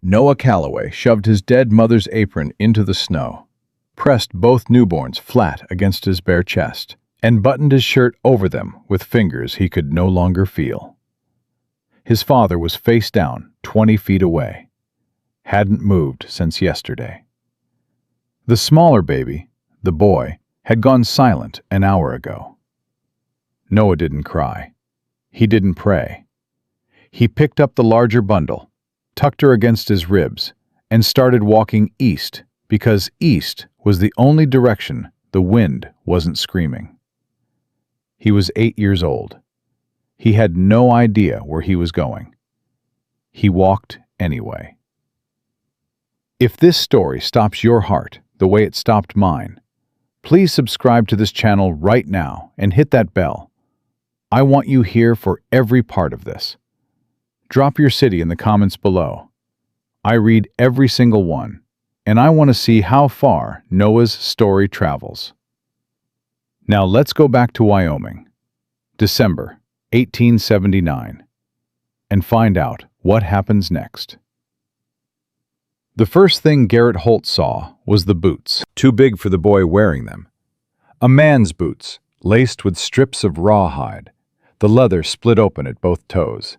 Noah Calloway shoved his dead mother's apron into the snow, pressed both newborns flat against his bare chest, and buttoned his shirt over them with fingers he could no longer feel. His father was face down, 20 feet away. Hadn't moved since yesterday. The smaller baby, the boy, had gone silent an hour ago. Noah didn't cry. He didn't pray. He picked up the larger bundle, tucked her against his ribs, and started walking east because east was the only direction the wind wasn't screaming. He was 8 years old. He had no idea where he was going. He walked anyway. If this story stops your heart the way it stopped mine, please subscribe to this channel right now and hit that bell. I want you here for every part of this. Drop your city in the comments below. I read every single one, and I want to see how far Noah's story travels. Now let's go back to Wyoming, December 1879, and find out what happens next. The first thing Garrett Holt saw was the boots, too big for the boy wearing them. A man's boots, laced with strips of rawhide, the leather split open at both toes.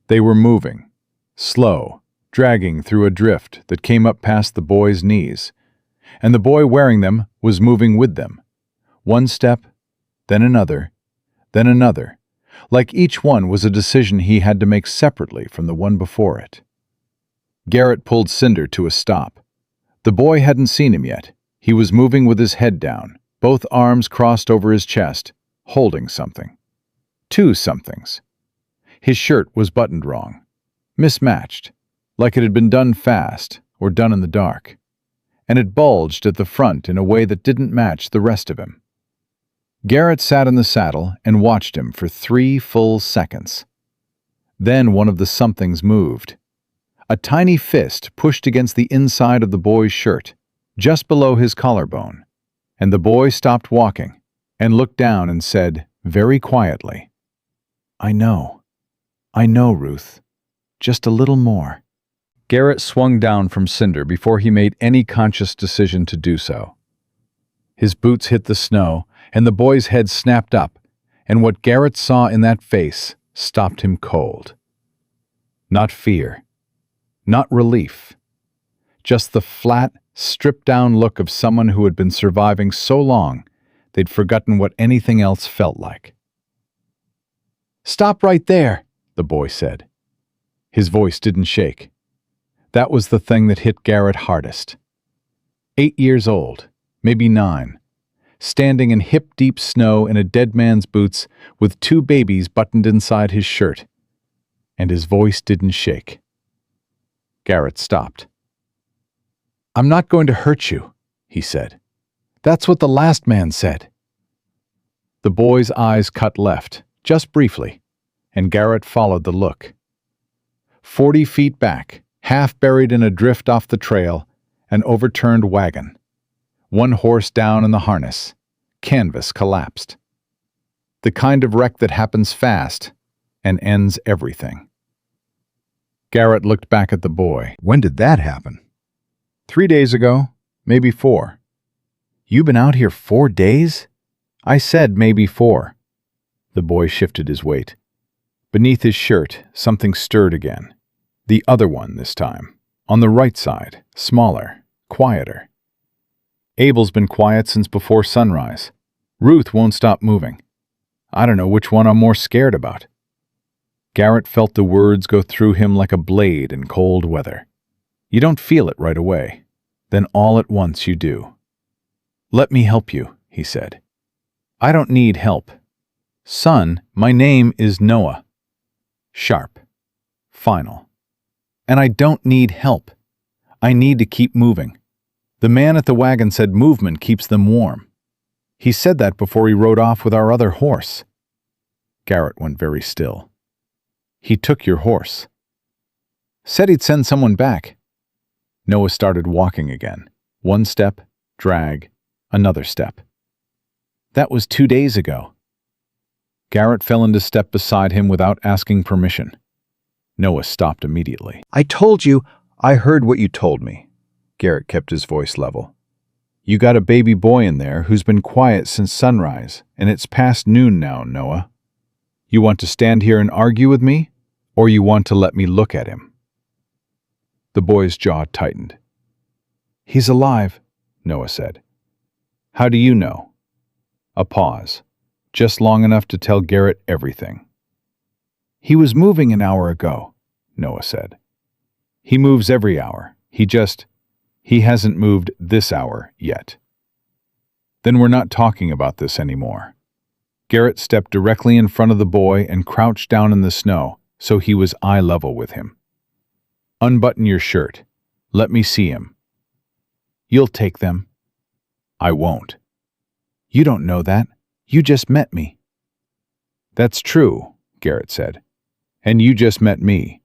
They were moving, slow, dragging through a drift that came up past the boy's knees, and the boy wearing them was moving with them. One step, then another, like each one was a decision he had to make separately from the one before it. Garrett pulled Cinder to a stop. The boy hadn't seen him yet. He was moving with his head down, both arms crossed over his chest, holding something. Two somethings. His shirt was buttoned wrong, mismatched, like it had been done fast or done in the dark, and it bulged at the front in a way that didn't match the rest of him. Garrett sat in the saddle and watched him for 3 full seconds. Then one of the somethings moved. A tiny fist pushed against the inside of the boy's shirt, just below his collarbone, and the boy stopped walking and looked down and said, very quietly, I know, Ruth. Just a little more." Garrett swung down from Cinder before he made any conscious decision to do so. His boots hit the snow, and the boy's head snapped up, and what Garrett saw in that face stopped him cold. Not fear, not relief, just the flat, stripped-down look of someone who had been surviving so long they'd forgotten what anything else felt like. "Stop right there," the boy said. His voice didn't shake. That was the thing that hit Garrett hardest. 8 years old, maybe 9, standing in hip-deep snow in a dead man's boots with 2 babies buttoned inside his shirt, and his voice didn't shake. Garrett stopped. "I'm not going to hurt you," he said. "That's what the last man said." The boy's eyes cut left, just briefly, and Garrett followed the look. 40 feet back, half buried in a drift off the trail, an overturned wagon. One horse down in the harness. Canvas collapsed. The kind of wreck that happens fast and ends everything. Garrett looked back at the boy. "When did that happen?" 3 days ago, maybe 4. "You been out here 4 days?" "I said maybe 4. The boy shifted his weight. Beneath his shirt, something stirred again. The other one this time. On the right side, smaller, quieter. Abel's been quiet since before sunrise. Ruth won't stop moving. I don't know which one I'm more scared about." Garrett felt the words go through him like a blade in cold weather. You don't feel it right away. Then all at once you do. "Let me help you," he said. "I don't need help. Son, my name is Noah. Sharp. Final. And I don't need help. I need to keep moving. The man at the wagon said movement keeps them warm. He said that before he rode off with our other horse." Garrett went very still. "He took your horse." "Said he'd send someone back." Noah started walking again. 1 step, drag, another step. "That was 2 days ago." Garrett fell into step beside him without asking permission. Noah stopped immediately. "I told you I heard what you told me. Garrett kept his voice level. You got a baby boy in there who's been quiet since sunrise, and it's past noon now, Noah. You want to stand here and argue with me, or you want to let me look at him? The boy's jaw tightened. He's alive, Noah said. How do you know? A pause, just long enough to tell Garrett everything. He was moving an hour ago, Noah said. He moves every hour. He hasn't moved this hour yet. Then we're not talking about this anymore. Garrett stepped directly in front of the boy and crouched down in the snow so he was eye level with him. Unbutton your shirt. Let me see him. You'll take them. I won't. You don't know that. You just met me. That's true, Garrett said. And you just met me.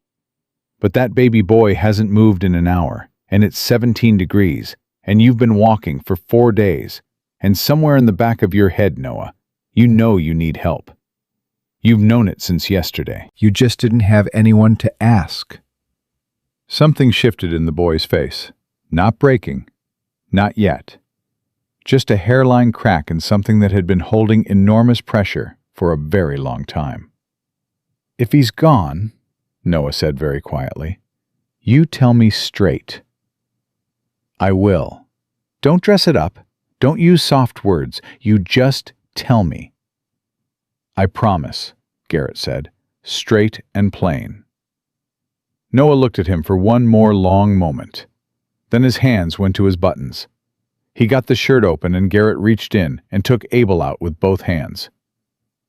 But that baby boy hasn't moved in an hour, and it's 17 degrees, and you've been walking for 4 days, and somewhere in the back of your head, Noah, you know you need help. You've known it since yesterday. You just didn't have anyone to ask. Something shifted in the boy's face. Not breaking. Not yet. Just a hairline crack in something that had been holding enormous pressure for a very long time. If he's gone, Noah said very quietly, you tell me straight. I will. Don't dress it up. Don't use soft words. You just tell me. I promise, Garrett said, straight and plain. Noah looked at him for one more long moment. Then his hands went to his buttons. He got the shirt open and Garrett reached in and took Abel out with both hands.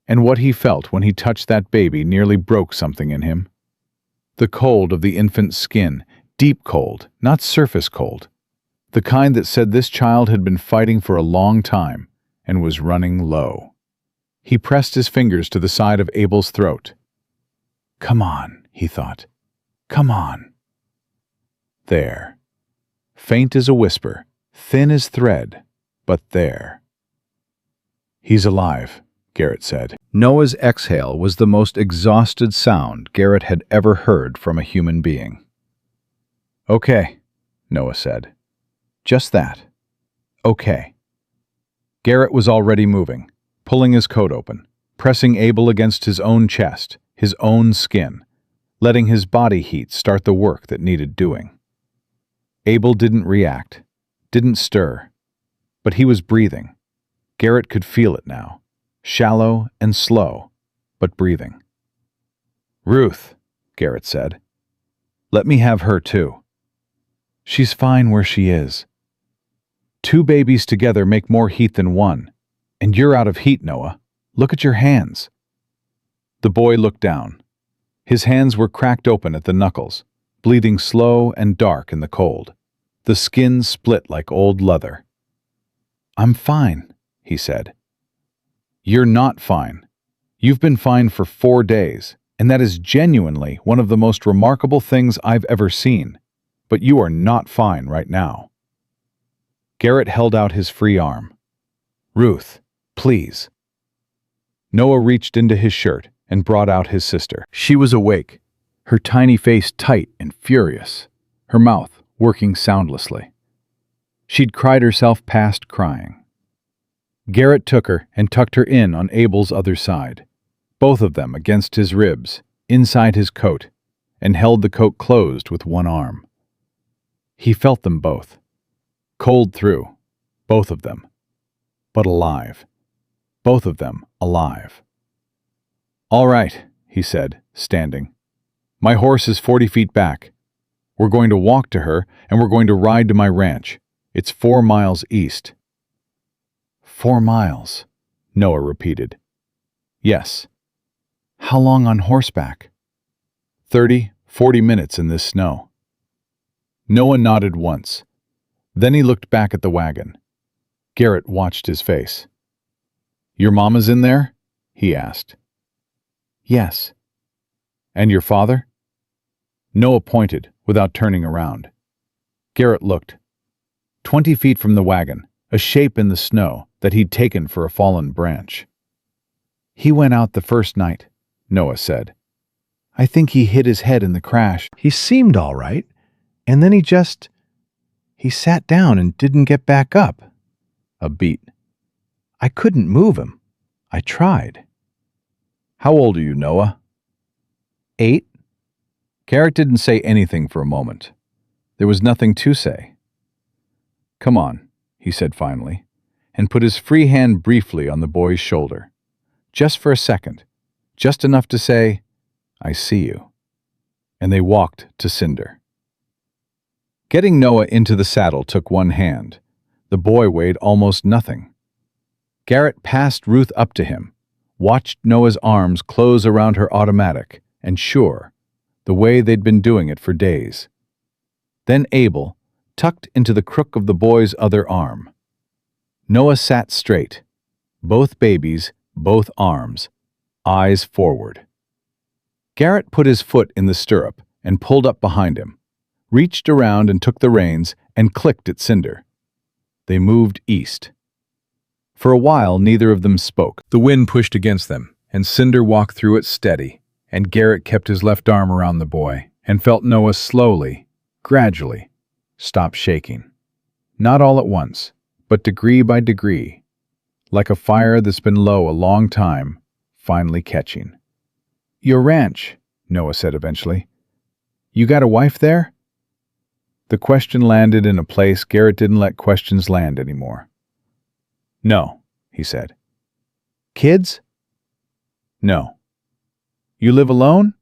And what he felt when he touched that baby nearly broke something in him. The cold of the infant's skin, deep cold, not surface cold. The kind that said this child had been fighting for a long time and was running low. He pressed his fingers to the side of Abel's throat. Come on, he thought. Come on. There. Faint as a whisper, thin as thread, but there. He's alive, Garrett said. Noah's exhale was the most exhausted sound Garrett had ever heard from a human being. Okay, Noah said. Just that. Okay. Garrett was already moving, pulling his coat open, pressing Abel against his own chest, his own skin, letting his body heat start the work that needed doing. Abel didn't react, didn't stir, but he was breathing. Garrett could feel it now, shallow and slow, but breathing. Ruth, Garrett said. Let me have her too. She's fine where she is. 2 babies together make more heat than one, and you're out of heat, Noah. Look at your hands. The boy looked down. His hands were cracked open at the knuckles, bleeding slow and dark in the cold. The skin split like old leather. I'm fine, he said. You're not fine. You've been fine for 4 days, and that is genuinely one of the most remarkable things I've ever seen. But you are not fine right now. Garrett held out his free arm. Ruth, please. Noah reached into his shirt and brought out his sister. She was awake, her tiny face tight and furious, her mouth working soundlessly. She'd cried herself past crying. Garrett took her and tucked her in on Abel's other side, both of them against his ribs, inside his coat, and held the coat closed with one arm. He felt them both. Cold through, both of them. But alive. Both of them alive. All right, he said, standing. My horse is 40 feet back. We're going to walk to her, and we're going to ride to my ranch. It's 4 miles east. 4 miles, Noah repeated. Yes. How long on horseback? 30, 40 minutes in this snow. Noah nodded once. Then he looked back at the wagon. Garrett watched his face. Your mama's in there? He asked. Yes. And your father? Noah pointed, without turning around. Garrett looked. 20 feet from the wagon, a shape in the snow that he'd taken for a fallen branch. He went out the first night, Noah said. I think he hit his head in the crash. He seemed all right. And then he sat down and didn't get back up. A beat. I couldn't move him. I tried. How old are you, Noah? 8. Garrett didn't say anything for a moment. There was nothing to say. Come on, he said finally, and put his free hand briefly on the boy's shoulder. Just for a second. Just enough to say, I see you. And they walked to Cinder. Getting Noah into the saddle took one hand. The boy weighed almost nothing. Garrett passed Ruth up to him, watched Noah's arms close around her automatic, and sure, the way they'd been doing it for days. Then Abel tucked into the crook of the boy's other arm. Noah sat straight, both babies, both arms, eyes forward. Garrett put his foot in the stirrup and pulled up behind him, reached around and took the reins and clicked at Cinder. They moved east. For a while, neither of them spoke. The wind pushed against them, and Cinder walked through it steady, and Garrett kept his left arm around the boy and felt Noah slowly, gradually, stop shaking. Not all at once, but degree by degree, like a fire that's been low a long time, finally catching. Your ranch, Noah said eventually. You got a wife there? The question landed in a place Garrett didn't let questions land anymore. No, he said. Kids? No. You live alone?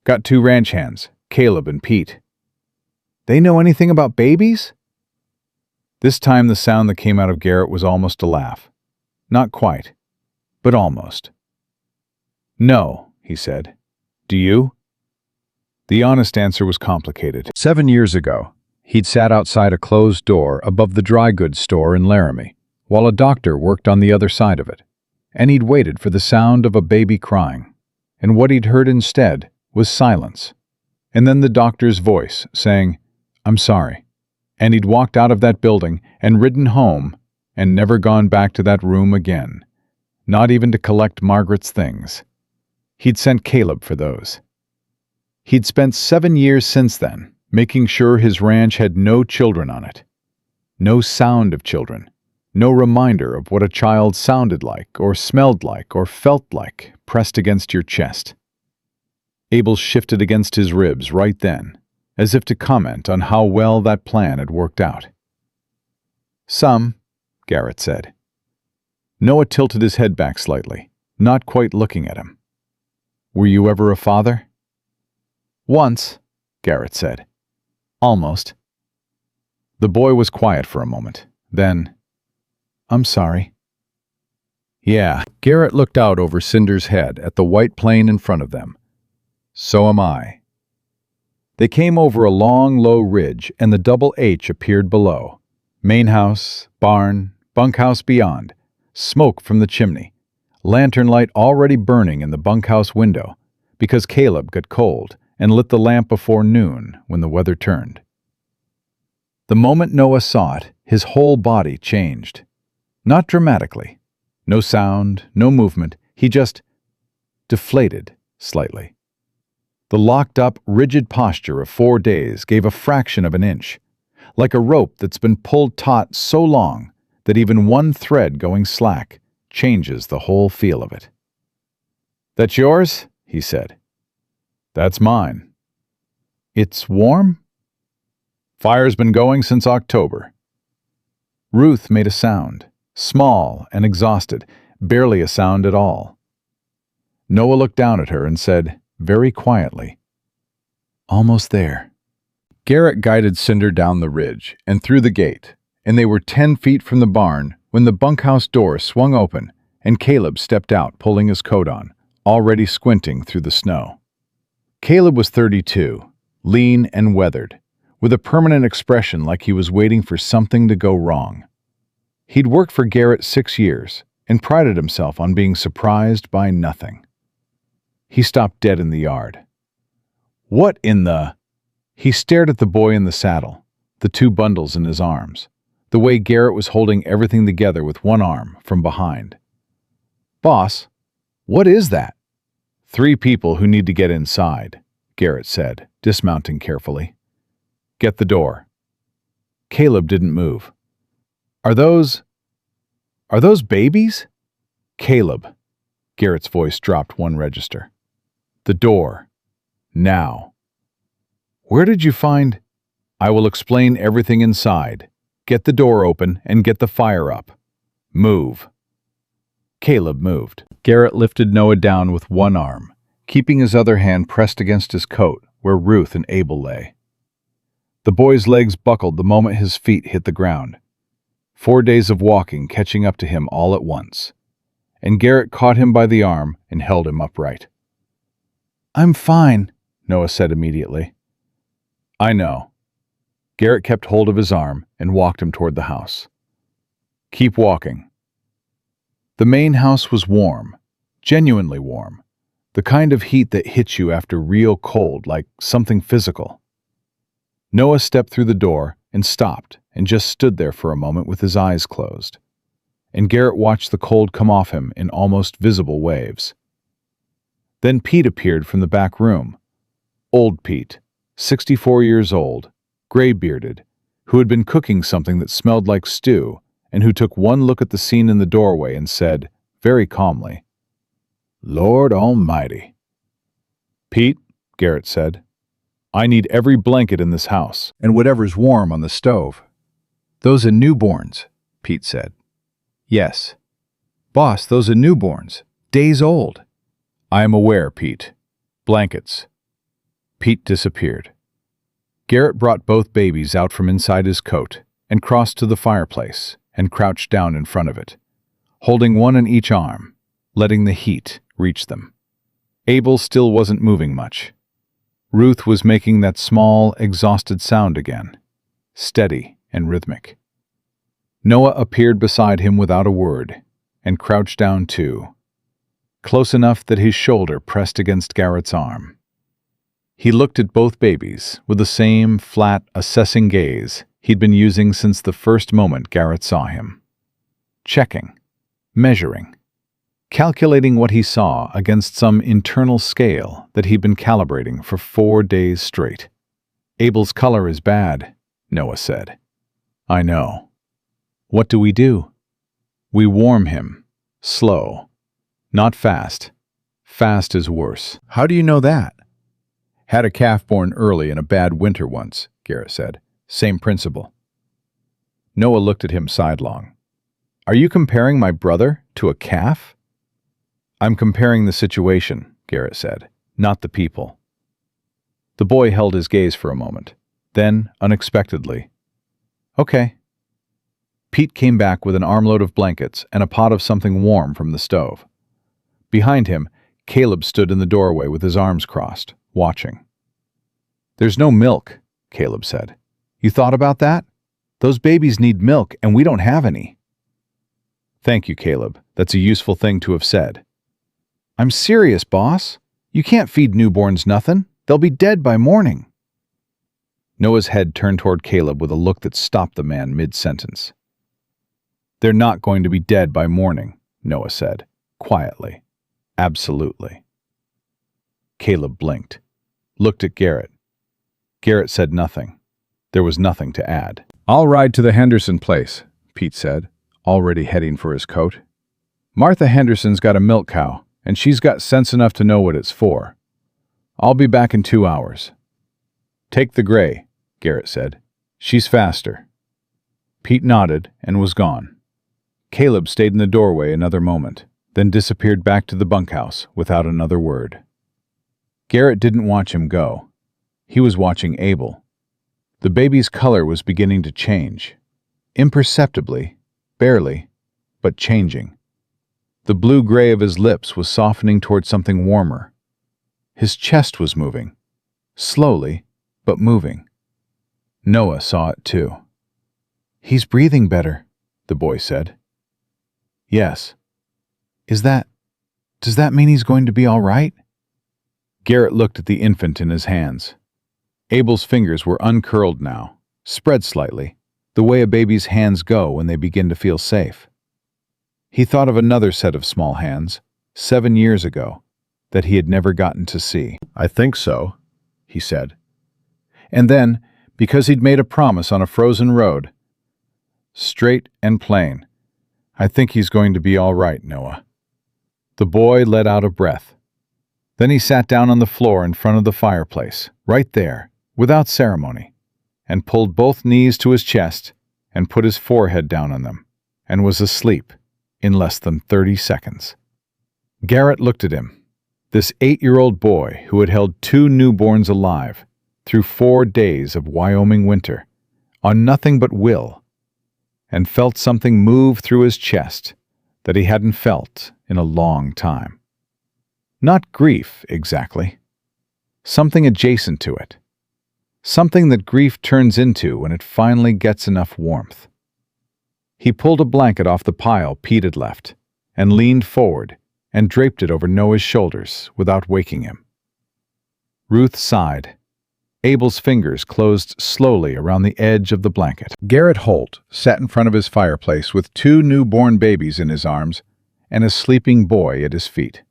Got 2 ranch hands, Caleb and Pete. They know anything about babies? This time the sound that came out of Garrett was almost a laugh. Not quite, but almost. No, he said. Do you? The honest answer was complicated. 7 years ago, he'd sat outside a closed door above the dry goods store in Laramie, while a doctor worked on the other side of it, and he'd waited for the sound of a baby crying, and what he'd heard instead was silence, and then the doctor's voice saying, I'm sorry, and he'd walked out of that building and ridden home and never gone back to that room again, not even to collect Margaret's things. He'd sent Caleb for those. He'd spent 7 years since then, making sure his ranch had no children on it. No sound of children. No reminder of what a child sounded like, or smelled like, or felt like, pressed against your chest. Abel shifted against his ribs right then, as if to comment on how well that plan had worked out. Some, Garrett said. Noah tilted his head back slightly, not quite looking at him. Were you ever a father? Once, Garrett said. Almost. The boy was quiet for a moment. Then, I'm sorry. Yeah, Garrett looked out over Cinder's head at the white plain in front of them. So am I. They came over a long, low ridge, and the double H appeared below. Main house, barn, bunkhouse beyond, smoke from the chimney, lantern light already burning in the bunkhouse window, because Caleb got cold and lit the lamp before noon when the weather turned. The moment Noah saw it, his whole body changed. Not dramatically. No sound, no movement. He just deflated slightly. The locked-up, rigid posture of 4 days gave a fraction of an inch, like a rope that's been pulled taut so long that even one thread going slack changes the whole feel of it. That's yours? He said. That's mine. It's warm? Fire's been going since October. Ruth made a sound, small and exhausted, barely a sound at all. Noah looked down at her and said, very quietly, almost there. Garrett guided Cinder down the ridge and through the gate, and they were 10 feet from the barn when the bunkhouse door swung open and Caleb stepped out pulling his coat on, already squinting through the snow. Caleb was 32, lean and weathered, with a permanent expression like he was waiting for something to go wrong. He'd worked for Garrett 6 years and prided himself on being surprised by nothing. He stopped dead in the yard. What in the... He stared at the boy in the saddle, the 2 bundles in his arms, the way Garrett was holding everything together with one arm from behind. Boss, what is that? 3 people who need to get inside, Garrett said, dismounting carefully. Get the door. Caleb didn't move. Are those babies? Caleb. Garrett's voice dropped one register. The door. Now. Where did you find? I will explain everything inside. Get the door open and get the fire up. Move. Caleb moved. Garrett lifted Noah down with one arm, keeping his other hand pressed against his coat where Ruth and Abel lay. The boy's legs buckled the moment his feet hit the ground. 4 days of walking catching up to him all at once, and Garrett caught him by the arm and held him upright. I'm fine, Noah said immediately. I know. Garrett kept hold of his arm and walked him toward the house. Keep walking. The main house was warm, genuinely warm, the kind of heat that hits you after real cold, like something physical. Noah stepped through the door and stopped and just stood there for a moment with his eyes closed, and Garrett watched the cold come off him in almost visible waves. Then Pete appeared from the back room. Old Pete, 64 years old, gray-bearded, who had been cooking something that smelled like stew, and who took one look at the scene in the doorway and said, very calmly, Lord Almighty. Pete, Garrett said, I need every blanket in this house, and whatever's warm on the stove. Those are newborns, Pete said. Yes. Boss, those are newborns, days old. I am aware, Pete. Blankets. Pete disappeared. Garrett brought both babies out from inside his coat and crossed to the fireplace and crouched down in front of it, holding one in each arm, letting the heat reach them. Abel still wasn't moving much. Ruth was making that small, exhausted sound again, steady and rhythmic. Noah appeared beside him without a word and crouched down too, close enough that his shoulder pressed against Garrett's arm. He looked at both babies with the same flat, assessing gaze he'd been using since the first moment Garrett saw him. Checking, measuring, calculating what he saw against some internal scale that he'd been calibrating for 4 days straight. Abel's color is bad, Noah said. I know. What do? We warm him. Slow. Not fast. Fast is worse. How do you know that? Had a calf born early in a bad winter once, Garrett said. Same principle. Noah looked at him sidelong. Are you comparing my brother to a calf? I'm comparing the situation, Garrett said, not the people. The boy held his gaze for a moment. Then, unexpectedly, okay. Pete came back with an armload of blankets and a pot of something warm from the stove. Behind him, Caleb stood in the doorway with his arms crossed, watching. There's no milk, Caleb said. You thought about that? Those babies need milk, and we don't have any. Thank you, Caleb. That's a useful thing to have said. I'm serious, boss. You can't feed newborns nothing. They'll be dead by morning. Noah's head turned toward Caleb with a look that stopped the man mid-sentence. They're not going to be dead by morning, Noah said, quietly. Absolutely. Caleb blinked, looked at Garrett. Garrett said nothing. There was nothing to add. I'll ride to the Henderson place, Pete said, already heading for his coat. Martha Henderson's got a milk cow, and she's got sense enough to know what it's for. I'll be back in 2 hours. Take the gray, Garrett said. She's faster. Pete nodded and was gone. Caleb stayed in the doorway another moment, then disappeared back to the bunkhouse without another word. Garrett didn't watch him go. He was watching Abel. The baby's color was beginning to change. Imperceptibly, barely, but changing. The blue-gray of his lips was softening toward something warmer. His chest was moving. Slowly, but moving. Noah saw it too. He's breathing better, the boy said. Yes. Does that mean he's going to be all right? Garrett looked at the infant in his hands. Abel's fingers were uncurled now, spread slightly, the way a baby's hands go when they begin to feel safe. He thought of another set of small hands, 7 years ago, that he had never gotten to see. I think so, he said. And then, because he'd made a promise on a frozen road. Straight and plain. I think he's going to be all right, Noah. The boy let out a breath. Then he sat down on the floor in front of the fireplace, right there, without ceremony, and pulled both knees to his chest and put his forehead down on them, and was asleep in less than 30 seconds. Garrett looked at him, this 8-year-old boy who had held 2 newborns alive through 4 days of Wyoming winter, on nothing but will, and felt something move through his chest that he hadn't felt in a long time. Not grief, exactly. Something adjacent to it. Something that grief turns into when it finally gets enough warmth. He pulled a blanket off the pile Pete had left and leaned forward and draped it over Noah's shoulders without waking him. Ruth sighed. Abel's fingers closed slowly around the edge of the blanket. Garrett Holt sat in front of his fireplace with 2 newborn babies in his arms and a sleeping boy at his feet.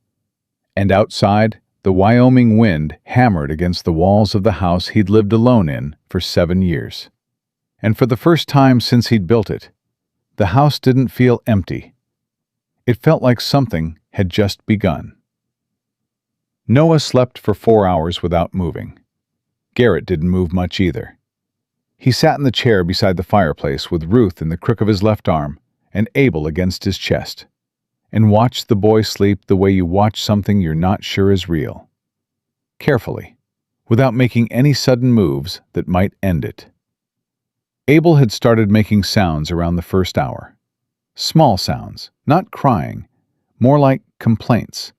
And outside, the Wyoming wind hammered against the walls of the house he'd lived alone in for 7 years. And for the first time since he'd built it, the house didn't feel empty. It felt like something had just begun. Noah slept for 4 hours without moving. Garrett didn't move much either. He sat in the chair beside the fireplace with Ruth in the crook of his left arm and Abel against his chest, and watched the boy sleep the way you watch something you're not sure is real. Carefully, without making any sudden moves that might end it. Abel had started making sounds around the first hour. Small sounds, not crying, more like complaints,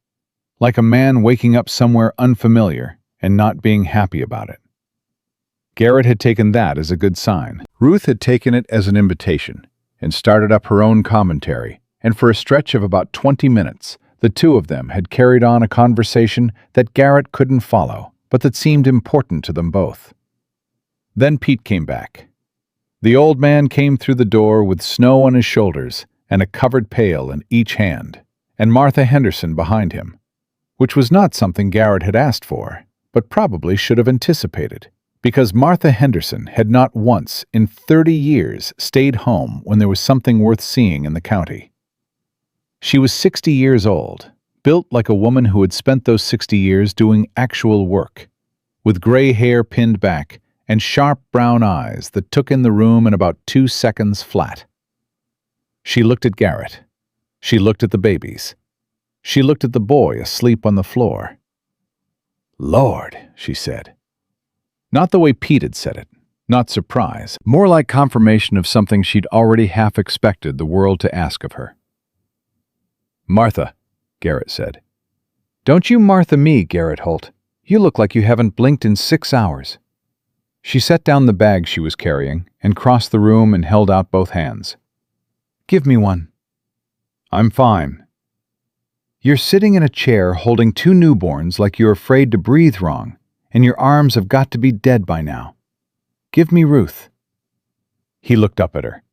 like a man waking up somewhere unfamiliar and not being happy about it. Garrett had taken that as a good sign. Ruth had taken it as an invitation and started up her own commentary, and for a stretch of about 20 minutes, the 2 of them had carried on a conversation that Garrett couldn't follow, but that seemed important to them both. Then Pete came back. The old man came through the door with snow on his shoulders and a covered pail in each hand, and Martha Henderson behind him, which was not something Garrett had asked for, but probably should have anticipated, because Martha Henderson had not once in 30 years stayed home when there was something worth seeing in the county. She was 60 years old, built like a woman who had spent those 60 years doing actual work, with gray hair pinned back and sharp brown eyes that took in the room in about 2 seconds flat. She looked at Garrett. She looked at the babies. She looked at the boy asleep on the floor. "Lord," she said. Not the way Pete had said it, not surprise, more like confirmation of something she'd already half expected the world to ask of her. "Martha," Garrett said. "Don't you Martha me, Garrett Holt. You look like you haven't blinked in 6 hours." She set down the bag she was carrying and crossed the room and held out both hands. "Give me one." "I'm fine." "You're sitting in a chair holding 2 newborns like you're afraid to breathe wrong, and your arms have got to be dead by now. Give me Ruth." He looked up at her.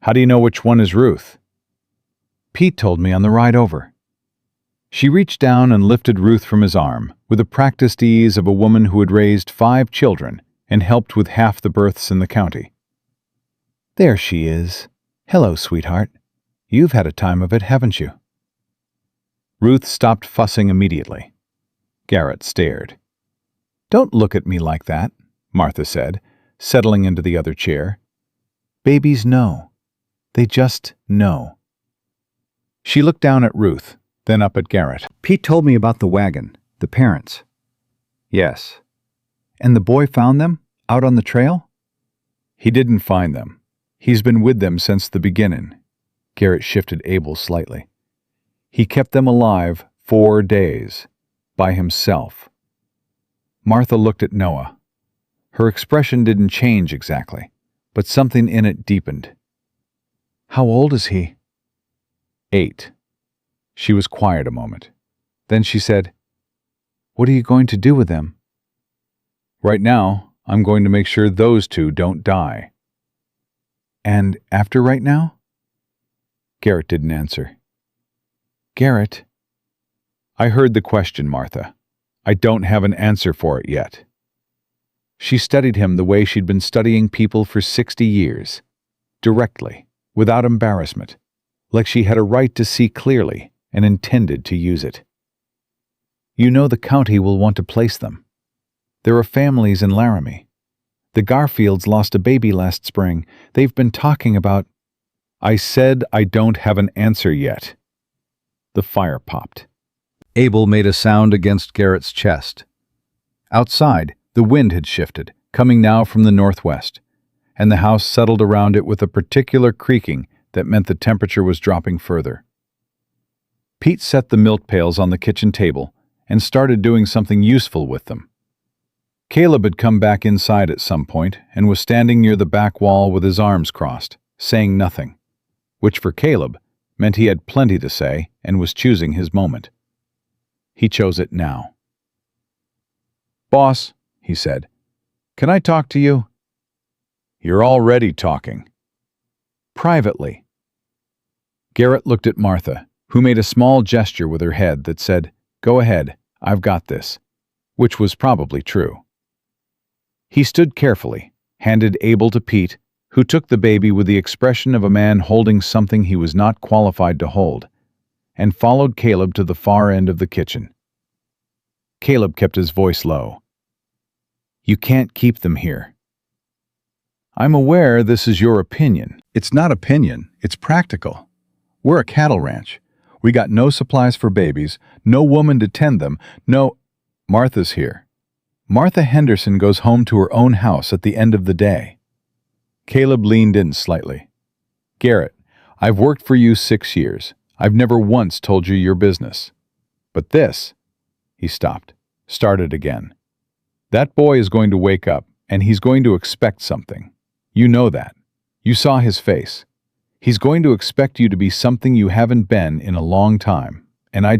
"How do you know which one is Ruth?" "Pete told me on the ride over." She reached down and lifted Ruth from his arm with the practiced ease of a woman who had raised 5 children and helped with half the births in the county. "There she is. Hello, sweetheart. You've had a time of it, haven't you?" Ruth stopped fussing immediately. Garrett stared. "Don't look at me like that," Martha said, settling into the other chair. "Babies know. They just know." She looked down at Ruth, then up at Garrett. "Pete told me about the wagon, the parents." "Yes." "And the boy found them, out on the trail?" "He didn't find them. He's been with them since the beginning." Garrett shifted Abel slightly. "He kept them alive 4 days, by himself." Martha looked at Noah. Her expression didn't change exactly, but something in it deepened. "How old is he?" 8. She was quiet a moment. Then she said, "What are you going to do with them?" "Right now, I'm going to make sure those 2 don't die." "And after right now?" Garrett didn't answer. "Garrett." "I heard the question, Martha. I don't have an answer for it yet." She studied him the way she'd been studying people for 60 years. Directly, without embarrassment, like she had a right to see clearly and intended to use it. You know the county will want to place them. There are families in Laramie. The Garfields lost a baby last spring. They've been talking about— I said I don't have an answer yet. The fire popped. Abel made a sound against Garrett's chest. Outside, the wind had shifted, coming now from the northwest, and the house settled around it with a particular creaking that meant the temperature was dropping further. Pete set the milk pails on the kitchen table and started doing something useful with them. Caleb had come back inside at some point and was standing near the back wall with his arms crossed, saying nothing, which for Caleb meant he had plenty to say and was choosing his moment. He chose it now. "Boss," he said, "can I talk to you?" "You're already talking." "Privately." Garrett looked at Martha, who made a small gesture with her head that said, "Go ahead, I've got this," which was probably true. He stood carefully, handed Abel to Pete, who took the baby with the expression of a man holding something he was not qualified to hold, and followed Caleb to the far end of the kitchen. Caleb kept his voice low. "You can't keep them here." "I'm aware this is your opinion." "It's not opinion, it's practical. We're a cattle ranch. We got no supplies for babies, no woman to tend them, no— Martha's here. Martha Henderson goes home to her own house at the end of the day." Caleb leaned in slightly. "Garrett, I've worked for you 6 years. I've never once told you your business. But this—" He stopped, started again. "That boy is going to wake up, and he's going to expect something. You know that. You saw his face. He's going to expect you to be something you haven't been in a long time, and I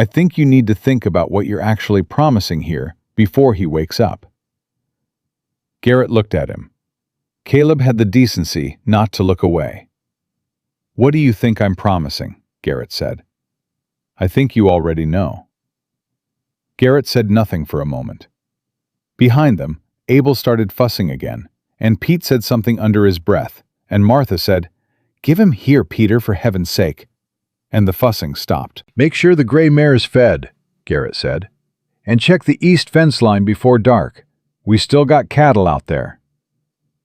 think you need to think about what you're actually promising here before he wakes up." Garrett looked at him. Caleb had the decency not to look away. "What do you think I'm promising?" Garrett said. "I think you already know." Garrett said nothing for a moment. Behind them, Abel started fussing again, and Pete said something under his breath, and Martha said, "Give him here, Peter, for heaven's sake." And the fussing stopped. "Make sure the gray mare's fed," Garrett said, "and check the east fence line before dark. We still got cattle out there."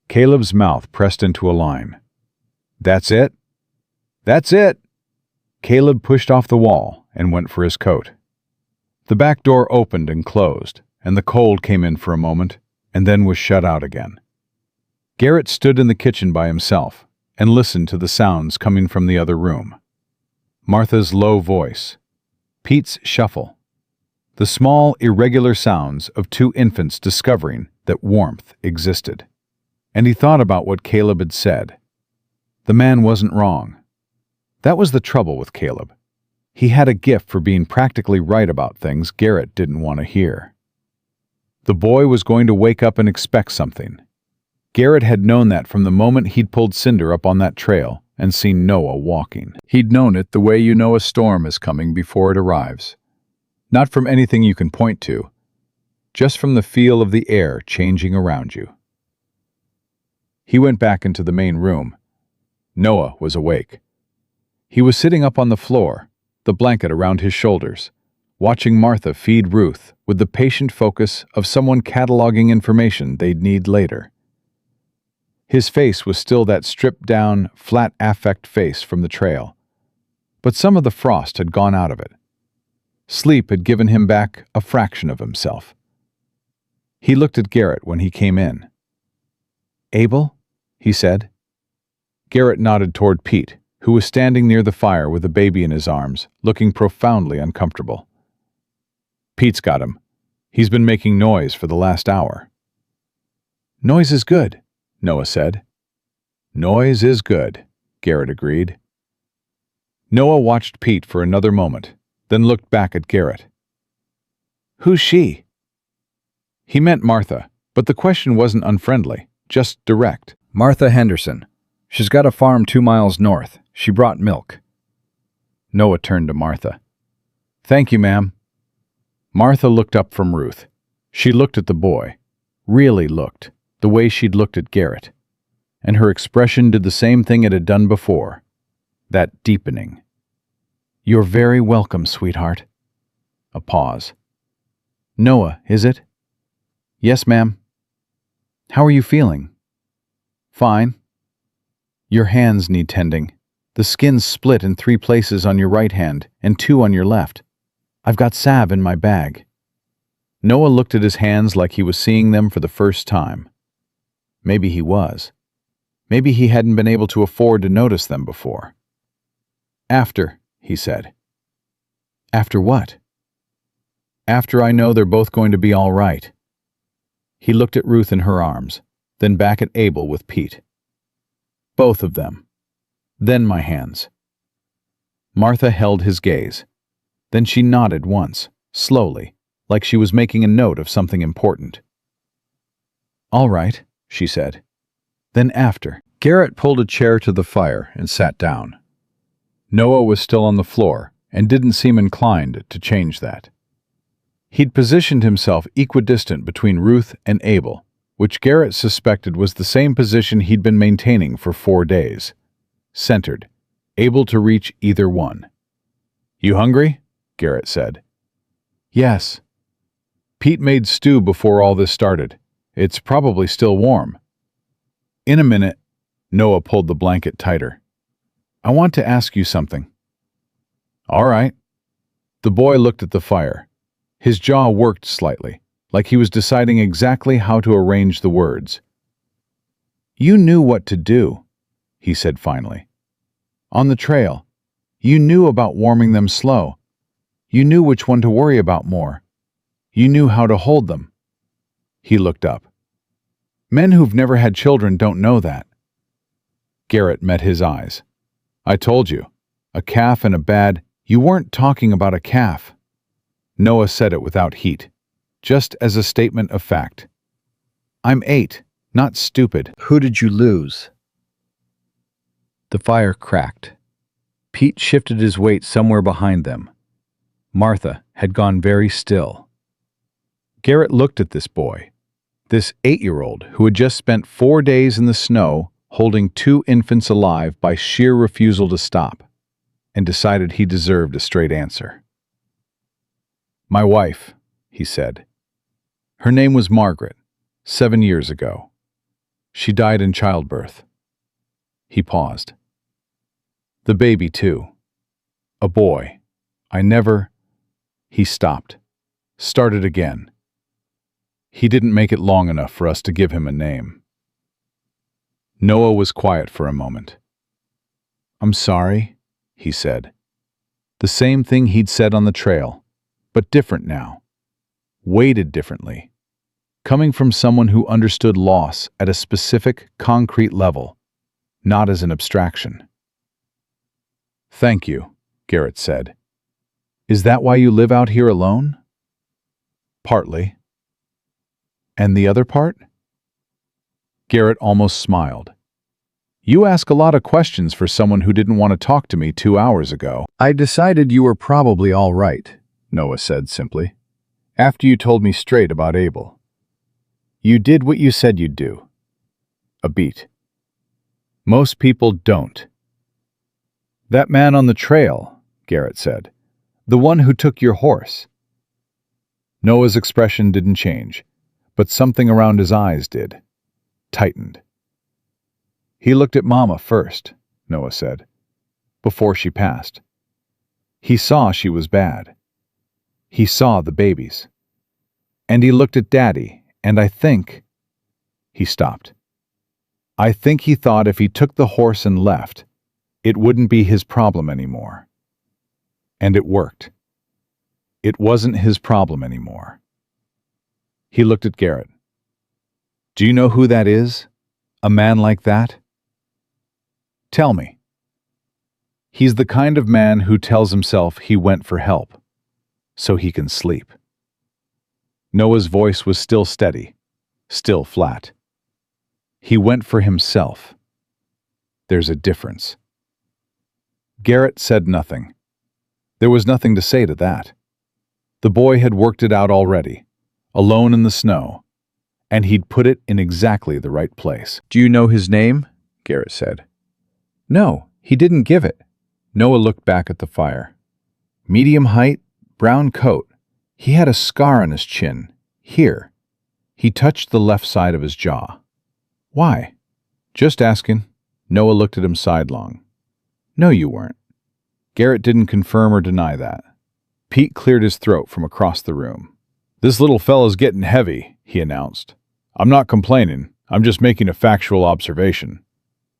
Caleb's mouth pressed into a line. "That's it?" "That's it." Caleb pushed off the wall and went for his coat. The back door opened and closed, and the cold came in for a moment, and then was shut out again. Garrett stood in the kitchen by himself and listened to the sounds coming from the other room. Martha's low voice, Pete's shuffle, the small, irregular sounds of 2 infants discovering that warmth existed. And he thought about what Caleb had said. The man wasn't wrong. That was the trouble with Caleb. He had a gift for being practically right about things Garrett didn't want to hear. The boy was going to wake up and expect something. Garrett had known that from the moment he'd pulled Cinder up on that trail and seen Noah walking. He'd known it the way you know a storm is coming before it arrives. Not from anything you can point to, just from the feel of the air changing around you. He went back into the main room. Noah was awake. He was sitting up on the floor, the blanket around his shoulders, watching Martha feed Ruth with the patient focus of someone cataloging information they'd need later. His face was still that stripped-down, flat affect face from the trail, but some of the frost had gone out of it. Sleep had given him back a fraction of himself. He looked at Garrett when he came in. "Abel?" he said. Garrett nodded toward Pete, who was standing near the fire with a baby in his arms, looking profoundly uncomfortable. "Pete's got him. He's been making noise for the last hour." "Noise is good," Noah said. "Noise is good," Garrett agreed. Noah watched Pete for another moment, then looked back at Garrett. "Who's she?" He meant Martha, but the question wasn't unfriendly, just direct. "Martha Henderson. She's got a farm 2 miles north. She brought milk." Noah turned to Martha. "Thank you, ma'am." Martha looked up from Ruth. She looked at the boy, really looked, the way she'd looked at Garrett, and her expression did the same thing it had done before, that deepening. "You're very welcome, sweetheart." A pause. "Noah, is it?" "Yes, ma'am." "How are you feeling?" "Fine." "Your hands need tending. The skin's split in 3 places on your right hand and 2 on your left. I've got salve in my bag." Noah looked at his hands like he was seeing them for the first time. Maybe he was. Maybe he hadn't been able to afford to notice them before. "After," he said. "After what?" "After I know they're both going to be all right." He looked at Ruth in her arms, then back at Abel with Pete. "Both of them. Then my hands." Martha held his gaze. Then she nodded once, slowly, like she was making a note of something important. "All right," she said. "Then after." Garrett pulled a chair to the fire and sat down. Noah was still on the floor and didn't seem inclined to change that. He'd positioned himself equidistant between Ruth and Abel, which Garrett suspected was the same position he'd been maintaining for 4 days. Centered, able to reach either one. "You hungry?" Garrett said. "Yes." "Pete made stew before all this started. It's probably still warm." "In a minute." Noah pulled the blanket tighter. "I want to ask you something." "All right." The boy looked at the fire. His jaw worked slightly, like he was deciding exactly how to arrange the words. "You knew what to do," he said finally. "On the trail. You knew about warming them slow. You knew which one to worry about more. You knew how to hold them." He looked up. "Men who've never had children don't know that." Garrett met his eyes. "I told you. A calf and a bad—" "You weren't talking about a calf." Noah said it without heat, just as a statement of fact. "I'm 8, not stupid." "Who did you lose?" The fire cracked. Pete shifted his weight somewhere behind them. Martha had gone very still. Garrett looked at this boy, this 8-year-old who had just spent 4 days in the snow holding 2 infants alive by sheer refusal to stop, and decided he deserved a straight answer. "My wife," he said. "Her name was Margaret, 7 years ago. She died in childbirth." He paused. "The baby, too. A boy. I never—" He stopped. Started again. He didn't make it long enough for us to give him a name. Noah was quiet for a moment. "I'm sorry," he said. The same thing he'd said on the trail, but different now. Weighted differently. Coming from someone who understood loss at a specific, concrete level, not as an abstraction. "Thank you," Garrett said. "Is that why you live out here alone?" "Partly." "And the other part?" Garrett almost smiled. "You ask a lot of questions for someone who didn't want to talk to me 2 hours ago." "I decided you were probably all right," Noah said simply, "after you told me straight about Abel. You did what you said you'd do." A beat. "Most people don't." "That man on the trail," Garrett said. "The one who took your horse." Noah's expression didn't change, but something around his eyes did. Tightened. "He looked at Mama first," Noah said, "before she passed. He saw she was bad. He saw the babies. And he looked at Daddy, and I think—" He stopped. "I think he thought if he took the horse and left, it wouldn't be his problem anymore." And it worked. It wasn't his problem anymore. He looked at Garrett. "Do you know who that is? A man like that?" "Tell me." "He's the kind of man who tells himself he went for help, so he can sleep." Noah's voice was still steady, still flat. "He went for himself. There's a difference." Garrett said nothing. There was nothing to say to that. The boy had worked it out already. alone in the snow, and he'd put it in exactly the right place. "Do you know his name?" Garrett said. "No, he didn't give it." Noah looked back at the fire. Medium height, brown coat. He had a scar on his chin. Here. He touched the left side of his jaw. "Why?" "Just asking." Noah looked at him sidelong. "No, you weren't." Garrett didn't confirm or deny that. Pete cleared his throat from across the room. "This little fella's getting heavy," he announced. "I'm not complaining. I'm just making a factual observation."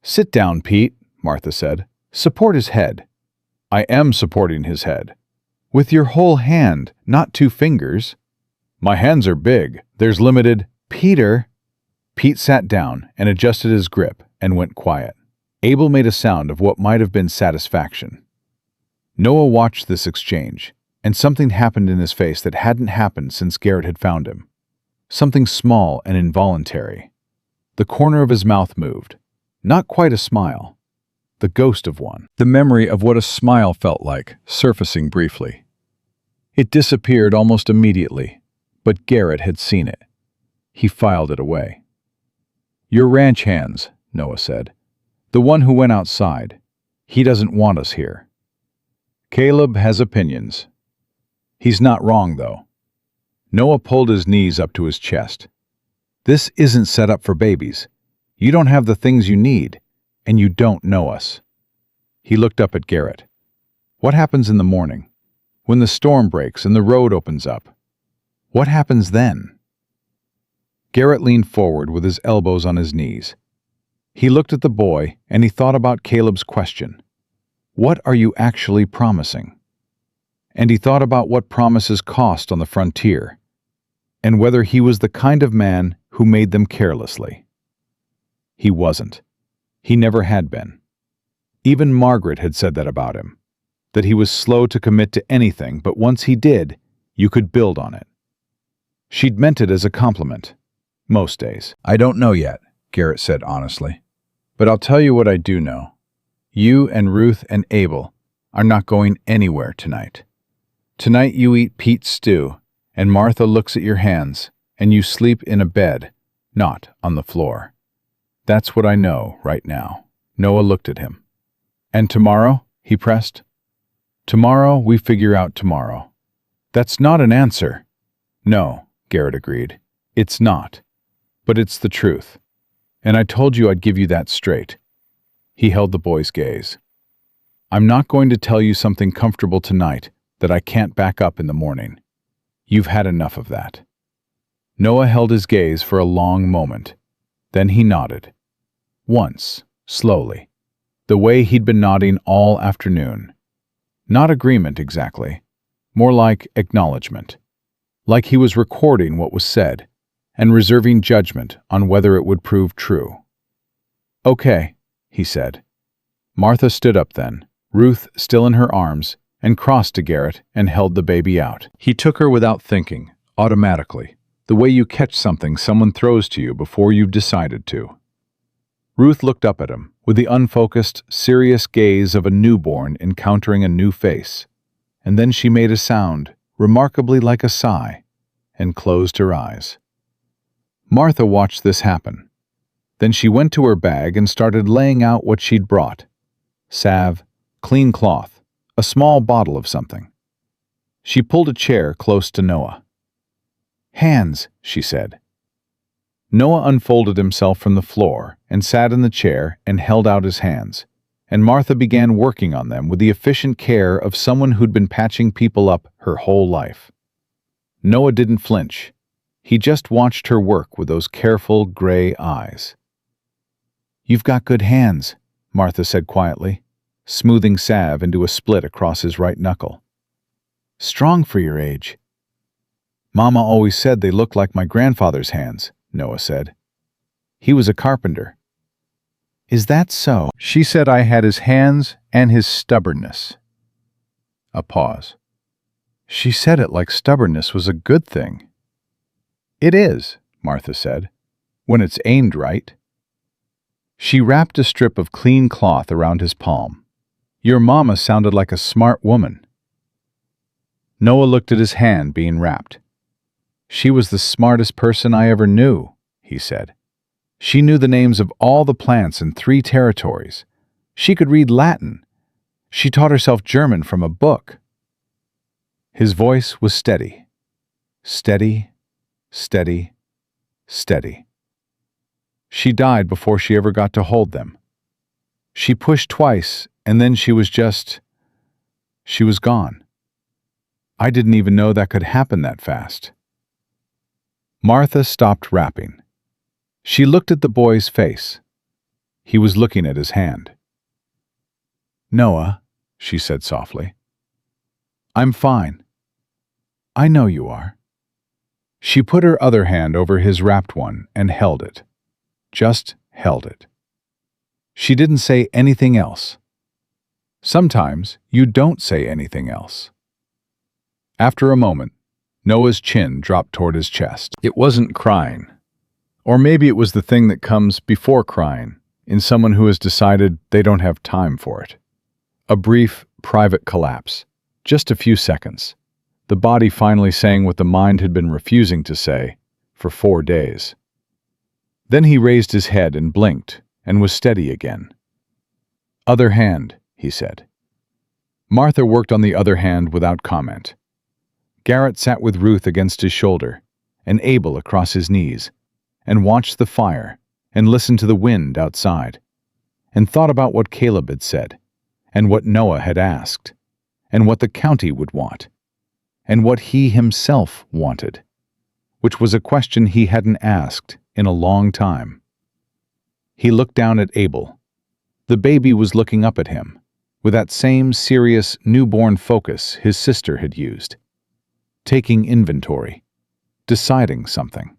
"Sit down, Pete," Martha said. "Support his head." "I am supporting his head." "With your whole hand, not 2 fingers." "My hands are big. There's limited—" "Peter!" Pete sat down and adjusted his grip and went quiet. Abel made a sound of what might have been satisfaction. Noah watched this exchange, and something happened in his face that hadn't happened since Garrett had found him. Something small and involuntary. The corner of his mouth moved. Not quite a smile. The ghost of one. The memory of what a smile felt like, surfacing briefly. It disappeared almost immediately, but Garrett had seen it. He filed it away. "Your ranch hands," Noah said. "The one who went outside. He doesn't want us here." "Caleb has opinions. He's not wrong, though." Noah pulled his knees up to his chest. "This isn't set up for babies. You don't have the things you need, and you don't know us." He looked up at Garrett. "What happens in the morning? When the storm breaks and the road opens up? What happens then?" Garrett leaned forward with his elbows on his knees. He looked at the boy and he thought about Caleb's question. What are you actually promising? And he thought about what promises cost on the frontier, and whether he was the kind of man who made them carelessly. He wasn't. He never had been. Even Margaret had said that about him, that he was slow to commit to anything, but once he did, you could build on it. She'd meant it as a compliment, most days. "I don't know yet," Garrett said honestly. "But I'll tell you what I do know. You and Ruth and Abel are not going anywhere tonight. Tonight you eat Pete's stew, and Martha looks at your hands, and you sleep in a bed, not on the floor. That's what I know right now." Noah looked at him. "And tomorrow?" he pressed. "Tomorrow we figure out tomorrow." "That's not an answer." "No," Garrett agreed. "It's not. But it's the truth. And I told you I'd give you that straight." He held the boy's gaze. "I'm not going to tell you something comfortable tonight that I can't back up in the morning. You've had enough of that." Noah held his gaze for a long moment. Then he nodded. Once, slowly, the way he'd been nodding all afternoon. Not agreement exactly, more like acknowledgement. Like he was recording what was said and reserving judgment on whether it would prove true. "Okay," he said. Martha stood up then, Ruth still in her arms, and crossed to Garrett and held the baby out. He took her without thinking, automatically, the way you catch something someone throws to you before you've decided to. Ruth looked up at him with the unfocused, serious gaze of a newborn encountering a new face, and then she made a sound, remarkably like a sigh, and closed her eyes. Martha watched this happen. Then she went to her bag and started laying out what she'd brought. Salve, clean cloth, a small bottle of something. She pulled a chair close to Noah. "Hands," she said. Noah unfolded himself from the floor and sat in the chair and held out his hands, and Martha began working on them with the efficient care of someone who'd been patching people up her whole life. Noah didn't flinch. He just watched her work with those careful gray eyes. "You've got good hands," Martha said quietly, smoothing salve into a split across his right knuckle. "Strong for your age." "Mama always said they looked like my grandfather's hands," Noah said. "He was a carpenter." "Is that so?" "She said I had his hands and his stubbornness." A pause. She said it like stubbornness was a good thing. "It is," Martha said, "when it's aimed right." She wrapped a strip of clean cloth around his palm. "Your mama sounded like a smart woman." Noah looked at his hand being wrapped. She was the smartest person I ever knew, he said. She knew the names of all the plants in 3 territories. She could read Latin. She taught herself German from a book. His voice was steady. Steady, steady, steady. She died before she ever got to hold them. She pushed twice, and then she was gone. I didn't even know that could happen that fast. Martha stopped rapping. She looked at the boy's face. He was looking at his hand. "Noah," she said softly. "I'm fine. I know you are." She put her other hand over his wrapped one and held it. Just held it. She didn't say anything else. Sometimes you don't say anything else. After a moment, Noah's chin dropped toward his chest. It wasn't crying. Or maybe it was the thing that comes before crying, in someone who has decided they don't have time for it. A brief, private collapse. Just a few seconds. The body finally saying what the mind had been refusing to say for 4 days. Then he raised his head and blinked and was steady again. "Other hand," he said. Martha worked on the other hand without comment. Garrett sat with Ruth against his shoulder and Abel across his knees and watched the fire and listened to the wind outside and thought about what Caleb had said and what Noah had asked and what the county would want and what he himself wanted, which was a question he hadn't asked in a long time. He looked down at Abel. The baby was looking up at him with that same serious newborn focus his sister had used, taking inventory, deciding something.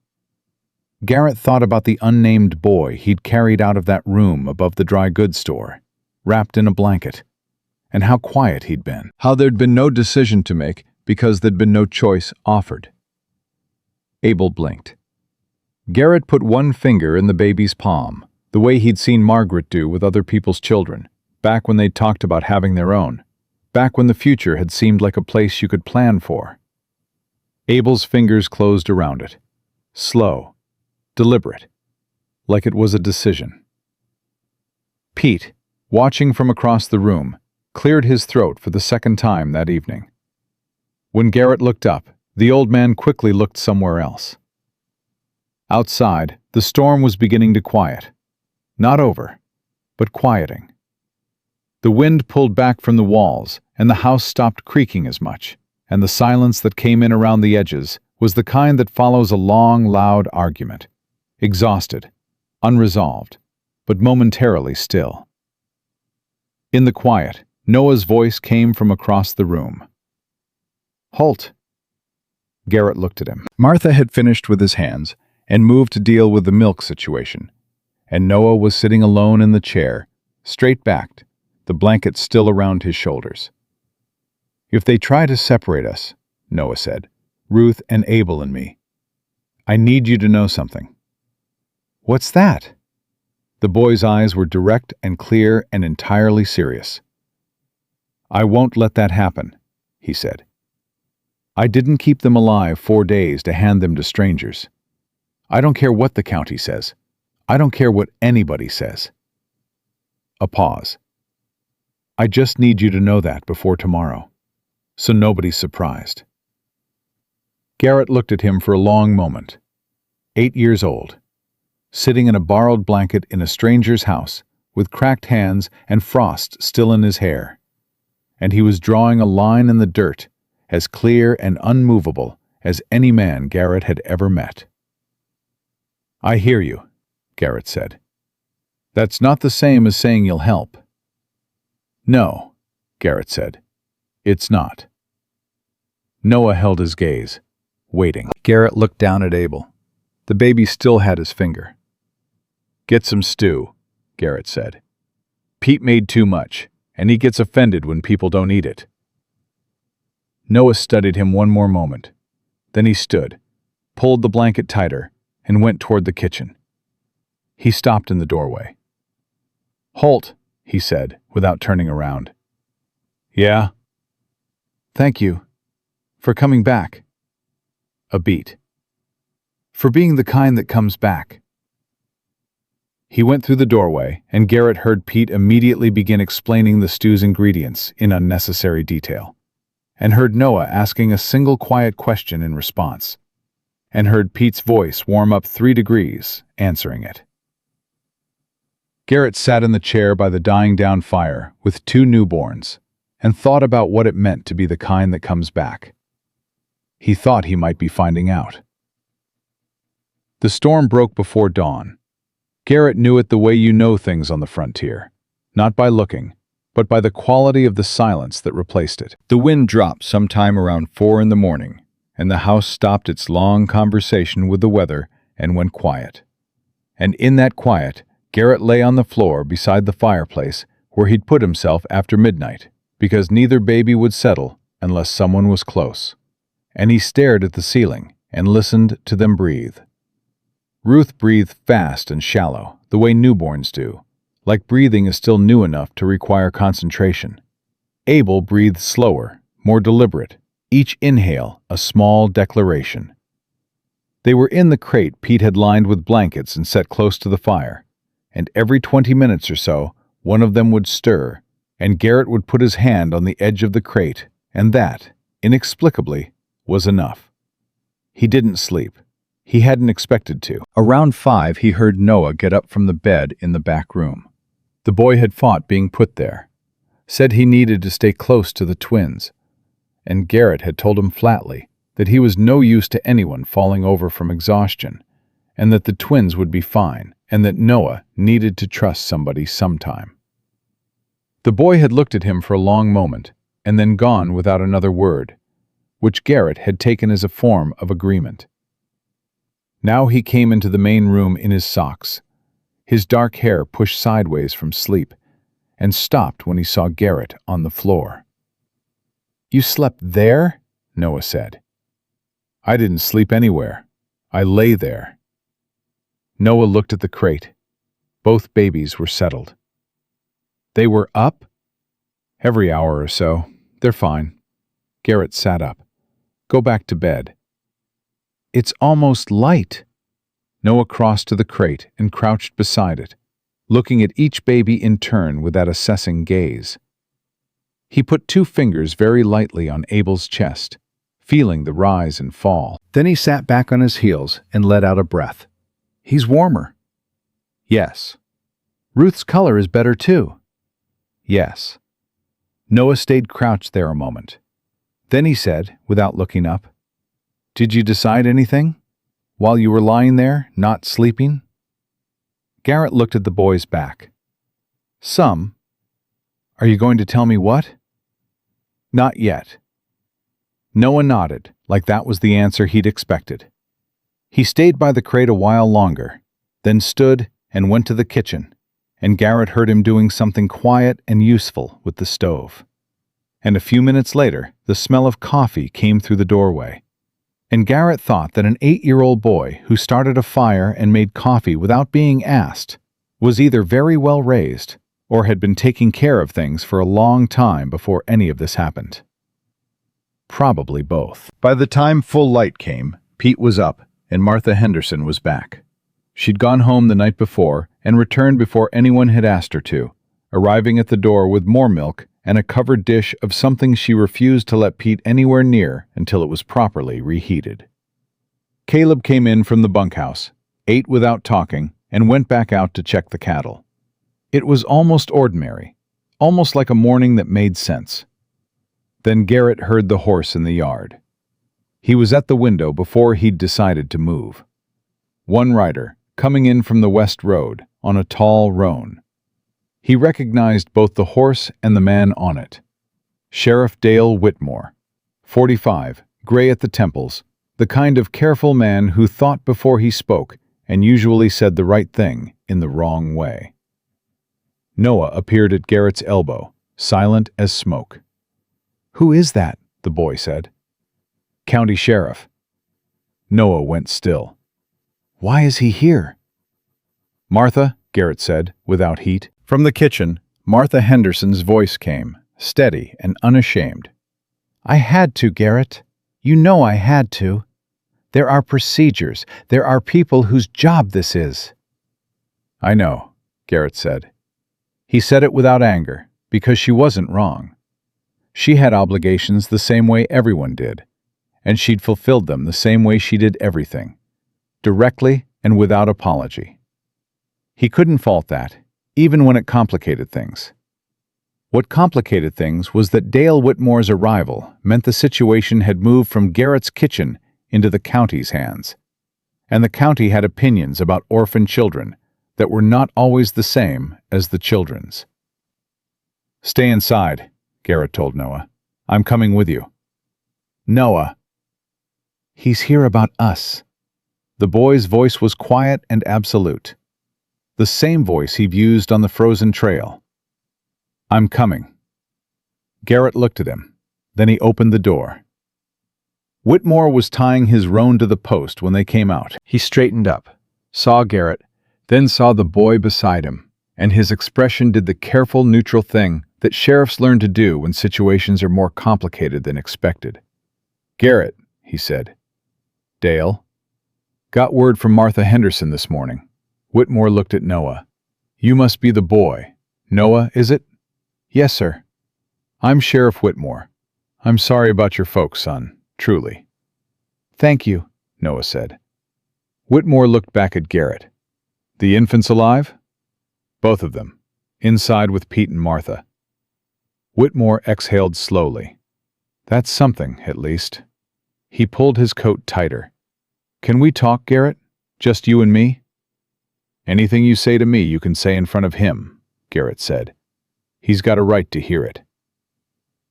Garrett thought about the unnamed boy he'd carried out of that room above the dry goods store, wrapped in a blanket, and how quiet he'd been. How there'd been no decision to make because there'd been no choice offered. Abel blinked. Garrett put one finger in the baby's palm, the way he'd seen Margaret do with other people's children, back when they'd talked about having their own, back when the future had seemed like a place you could plan for. Abel's fingers closed around it, slow, deliberate, like it was a decision. Pete, watching from across the room, cleared his throat for the second time that evening. When Garrett looked up, the old man quickly looked somewhere else. Outside, the storm was beginning to quiet. Not over, but quieting. The wind pulled back from the walls, and the house stopped creaking as much, and the silence that came in around the edges was the kind that follows a long, loud argument. Exhausted, unresolved, but momentarily still. In the quiet, Noah's voice came from across the room. "Halt!" Garrett looked at him. Martha had finished with his hands and moved to deal with the milk situation, and Noah was sitting alone in the chair, straight-backed, the blanket still around his shoulders. "If they try to separate us," Noah said, "Ruth and Abel and me, I need you to know something." "What's that?" The boy's eyes were direct and clear and entirely serious. "I won't let that happen," he said. "I didn't keep them alive 4 days to hand them to strangers. I don't care what the county says. I don't care what anybody says." A pause. "I just need you to know that before tomorrow, so nobody's surprised." Garrett looked at him for a long moment. 8 years old, sitting in a borrowed blanket in a stranger's house, with cracked hands and frost still in his hair. And he was drawing a line in the dirt, as clear and unmovable as any man Garrett had ever met. "I hear you," Garrett said. "That's not the same as saying you'll help." "No," Garrett said. "It's not." Noah held his gaze, waiting. Garrett looked down at Abel. The baby still had his finger. "Get some stew," Garrett said. "Pete made too much, and he gets offended when people don't eat it." Noah studied him one more moment. Then he stood, pulled the blanket tighter, and went toward the kitchen. He stopped in the doorway. "Halt," he said, without turning around. "Yeah?" "Thank you. For coming back." A beat. For being the kind that comes back. He went through the doorway, and Garrett heard Pete immediately begin explaining the stew's ingredients in unnecessary detail, and heard Noah asking a single quiet question in response, and heard Pete's voice warm up 3 degrees, answering it. Garrett sat in the chair by the dying-down fire with 2 newborns, and thought about what it meant to be the kind that comes back. He thought he might be finding out. The storm broke before dawn. Garrett knew it the way you know things on the frontier, not by looking, but by the quality of the silence that replaced it. The wind dropped sometime around 4 in the morning, and the house stopped its long conversation with the weather and went quiet. And in that quiet, Garrett lay on the floor beside the fireplace where he'd put himself after midnight, because neither baby would settle unless someone was close. And he stared at the ceiling and listened to them breathe. Ruth breathed fast and shallow, the way newborns do, like breathing is still new enough to require concentration. Abel breathed slower, more deliberate, each inhale a small declaration. They were in the crate Pete had lined with blankets and set close to the fire, and every 20 minutes or so, one of them would stir, and Garrett would put his hand on the edge of the crate, and that, inexplicably, was enough. He didn't sleep. He hadn't expected to. Around 5, he heard Noah get up from the bed in the back room. The boy had fought being put there, said he needed to stay close to the twins, and Garrett had told him flatly that he was no use to anyone falling over from exhaustion, and that the twins would be fine, and that Noah needed to trust somebody sometime. The boy had looked at him for a long moment, and then gone without another word, which Garrett had taken as a form of agreement. Now he came into the main room in his socks, his dark hair pushed sideways from sleep, and stopped when he saw Garrett on the floor. "You slept there?" Noah said. "I didn't sleep anywhere. I lay there." Noah looked at the crate. Both babies were settled. "They were up?" "Every hour or so. They're fine." Garrett sat up. "Go back to bed." "It's almost light." Noah crossed to the crate and crouched beside it, looking at each baby in turn with that assessing gaze. He put 2 fingers very lightly on Abel's chest, feeling the rise and fall. Then he sat back on his heels and let out a breath. "He's warmer." "Yes." "Ruth's color is better too." "Yes." Noah stayed crouched there a moment. Then he said, without looking up, "Did you decide anything? While you were lying there, not sleeping?" Garrett looked at the boy's back. "Some." "Are you going to tell me what?" "Not yet." Noah nodded, like that was the answer he'd expected. He stayed by the crate a while longer, then stood and went to the kitchen, and Garrett heard him doing something quiet and useful with the stove. And a few minutes later, the smell of coffee came through the doorway. And Garrett thought that an 8-year-old boy who started a fire and made coffee without being asked was either very well raised or had been taking care of things for a long time before any of this happened. Probably both. By the time full light came, Pete was up and Martha Henderson was back. She'd gone home the night before and returned before anyone had asked her to, arriving at the door with more milk and a covered dish of something she refused to let Pete anywhere near until it was properly reheated. Caleb came in from the bunkhouse, ate without talking, and went back out to check the cattle. It was almost ordinary, almost like a morning that made sense. Then Garrett heard the horse in the yard. He was at the window before he'd decided to move. One rider, coming in from the west road, on a tall roan. He recognized both the horse and the man on it. Sheriff Dale Whitmore, 45, gray at the temples, the kind of careful man who thought before he spoke and usually said the right thing in the wrong way. Noah appeared at Garrett's elbow, silent as smoke. "Who is that?" the boy said. "County Sheriff." Noah went still. "Why is he here?" "Martha," Garrett said, without heat. From the kitchen, Martha Henderson's voice came, steady and unashamed. "I had to, Garrett. You know I had to. There are procedures. There are people whose job this is." "I know," Garrett said. He said it without anger, because she wasn't wrong. She had obligations the same way everyone did, and she'd fulfilled them the same way she did everything, directly and without apology. He couldn't fault that, even when it complicated things. What complicated things was that Dale Whitmore's arrival meant the situation had moved from Garrett's kitchen into the county's hands, and the county had opinions about orphan children that were not always the same as the children's. "Stay inside," Garrett told Noah. "I'm coming with you." "Noah." "He's here about us." The boy's voice was quiet and absolute, the same voice he'd used on the frozen trail. "I'm coming." Garrett looked at him. Then he opened the door. Whitmore was tying his roan to the post when they came out. He straightened up, saw Garrett, then saw the boy beside him, and his expression did the careful, neutral thing that sheriffs learn to do when situations are more complicated than expected. "Garrett," he said. "Dale." "Got word from Martha Henderson this morning." Whitmore looked at Noah. "You must be the boy. Noah, is it?" "Yes, sir." "I'm Sheriff Whitmore. I'm sorry about your folks, son, truly." "Thank you," Noah said. Whitmore looked back at Garrett. "The infants alive?" "Both of them. Inside with Pete and Martha." Whitmore exhaled slowly. "That's something, at least." He pulled his coat tighter. "Can we talk, Garrett? Just you and me?" "Anything you say to me you can say in front of him," Garrett said. "He's got a right to hear it."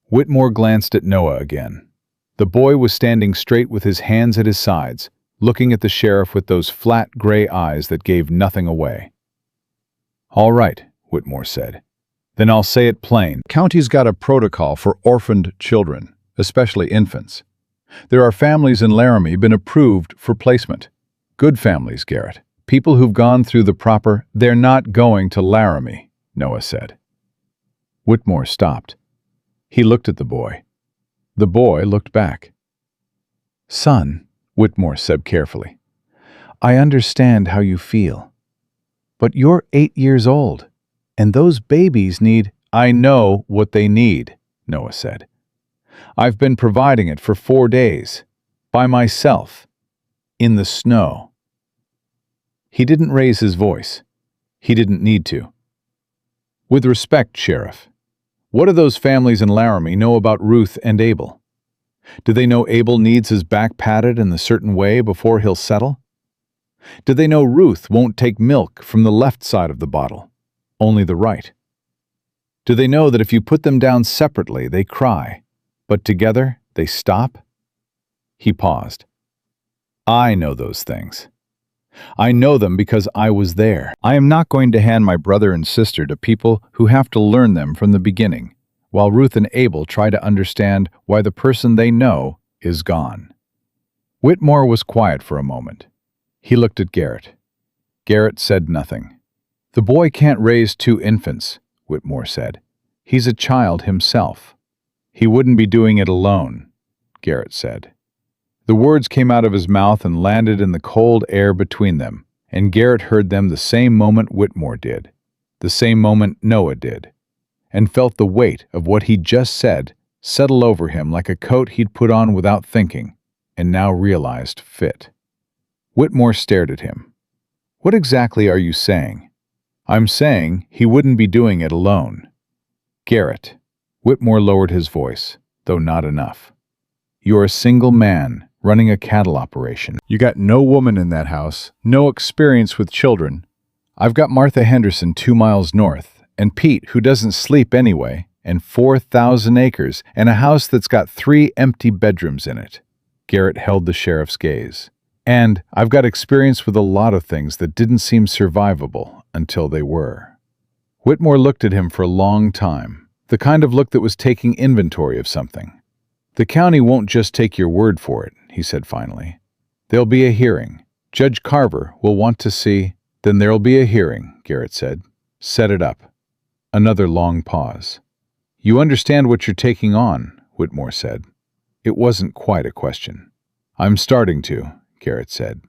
Whitmore glanced at Noah again. The boy was standing straight with his hands at his sides, looking at the sheriff with those flat gray eyes that gave nothing away. "All right," Whitmore said. "Then I'll say it plain. County's got a protocol for orphaned children, especially infants. There are families in Laramie been approved for placement. Good families, Garrett. People who've gone through the proper— "They're not going to Laramie," Noah said. Whitmore stopped. He looked at the boy. The boy looked back. "Son," Whitmore said carefully, "I understand how you feel. But you're 8 years old, and those babies need—" "I know what they need," Noah said. "I've been providing it for 4 days, by myself, in the snow." He didn't raise his voice. He didn't need to. "With respect, Sheriff, what do those families in Laramie know about Ruth and Abel? Do they know Abel needs his back patted in a certain way before he'll settle? Do they know Ruth won't take milk from the left side of the bottle, only the right? Do they know that if you put them down separately, they cry, but together they stop?" He paused. "I know those things. I know them because I was there. I am not going to hand my brother and sister to people who have to learn them from the beginning, while Ruth and Abel try to understand why the person they know is gone." Whitmore was quiet for a moment. He looked at Garrett. Garrett said nothing. "The boy can't raise 2 infants," Whitmore said. "He's a child himself." "He wouldn't be doing it alone," Garrett said. The words came out of his mouth and landed in the cold air between them, and Garrett heard them the same moment Whitmore did, the same moment Noah did, and felt the weight of what he'd just said settle over him like a coat he'd put on without thinking, and now realized fit. Whitmore stared at him. "What exactly are you saying?" "I'm saying he wouldn't be doing it alone." "Garrett," Whitmore lowered his voice, though not enough. "You're a single man running a cattle operation. You got no woman in that house, no experience with children. I've got Martha Henderson 2 miles north, and Pete, who doesn't sleep anyway, and 4,000 acres, and a house that's got 3 empty bedrooms in it." Garrett held the sheriff's gaze. "And I've got experience with a lot of things that didn't seem survivable until they were." Whitmore looked at him for a long time, the kind of look that was taking inventory of something. "The county won't just take your word for it," he said finally. "There'll be a hearing. Judge Carver will want to see—" "Then there'll be a hearing," Garrett said. "Set it up." Another long pause. "You understand what you're taking on," Whitmore said. It wasn't quite a question. "I'm starting to," Garrett said.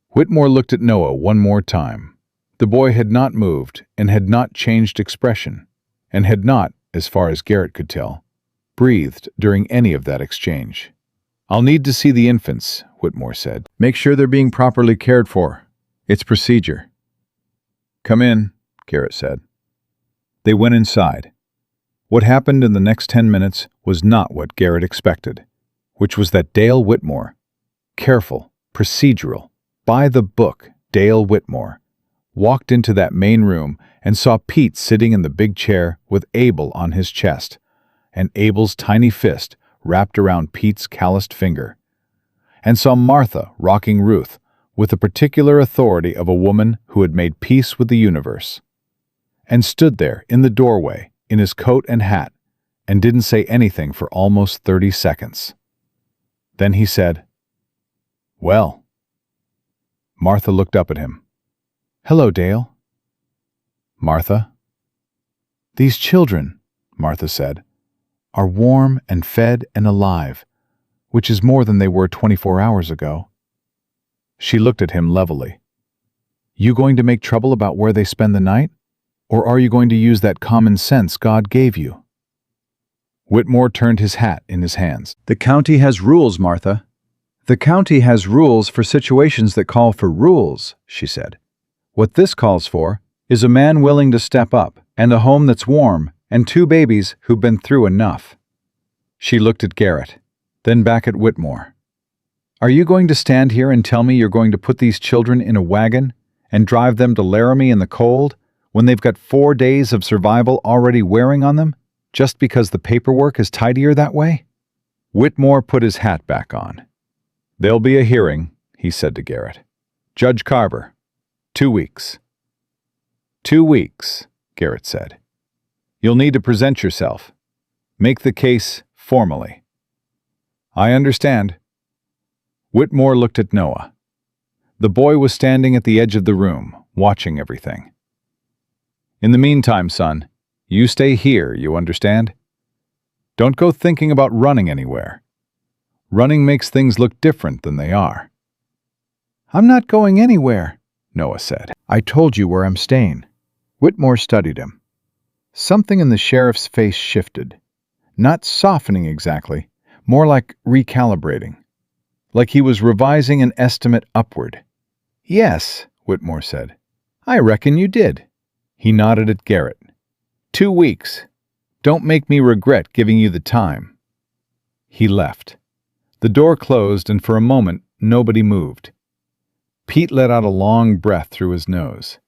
Whitmore looked at Noah one more time. The boy had not moved and had not changed expression, and had not, as far as Garrett could tell, breathed during any of that exchange. "I'll need to see the infants," Whitmore said. "Make sure they're being properly cared for. It's procedure." "Come in," Garrett said. They went inside. What happened in the next 10 minutes was not what Garrett expected, which was that Dale Whitmore, careful, procedural, by-the-book Dale Whitmore, walked into that main room and saw Pete sitting in the big chair with Abel on his chest, and Abel's tiny fist wrapped around Pete's calloused finger, and saw Martha rocking Ruth with the particular authority of a woman who had made peace with the universe, and stood there in the doorway in his coat and hat and didn't say anything for almost 30 seconds. Then he said, "Well." Martha looked up at him. "Hello, Dale." "Martha?" "These children," Martha said, "are warm and fed and alive, which is more than they were 24 hours ago." She looked at him levelly. "You going to make trouble about where they spend the night? Or are you going to use that common sense God gave you?" Whitmore turned his hat in his hands. "The county has rules, Martha. The county has rules for situations that call for rules," she said. "What this calls for is a man willing to step up, and a home that's warm, and 2 babies who've been through enough." She looked at Garrett, then back at Whitmore. "Are you going to stand here and tell me you're going to put these children in a wagon and drive them to Laramie in the cold when they've got 4 days of survival already wearing on them, just because the paperwork is tidier that way?" Whitmore put his hat back on. "There'll be a hearing," he said to Garrett. "Judge Carver, 2 weeks." 2 weeks, Garrett said. "You'll need to present yourself. Make the case formally." "I understand." Whitmore looked at Noah. The boy was standing at the edge of the room, watching everything. "In the meantime, son, you stay here, you understand? Don't go thinking about running anywhere. Running makes things look different than they are." "I'm not going anywhere," Noah said. "I told you where I'm staying." Whitmore studied him. Something in the sheriff's face shifted. Not softening exactly, more like recalibrating. Like he was revising an estimate upward. "Yes," Whitmore said. "I reckon you did." He nodded at Garrett. 2 weeks. Don't make me regret giving you the time." He left. The door closed, and for a moment, nobody moved. Pete let out a long breath through his nose.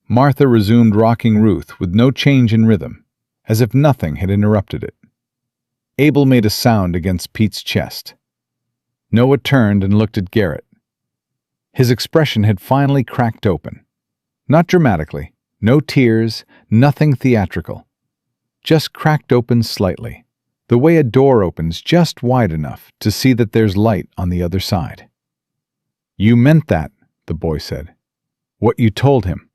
Martha resumed rocking Ruth with no change in rhythm, as if nothing had interrupted it. Abel made a sound against Pete's chest. Noah turned and looked at Garrett. His expression had finally cracked open. Not dramatically. No tears, nothing theatrical. Just cracked open slightly, the way a door opens just wide enough to see that there's light on the other side. "You meant that," the boy said. "What you told him."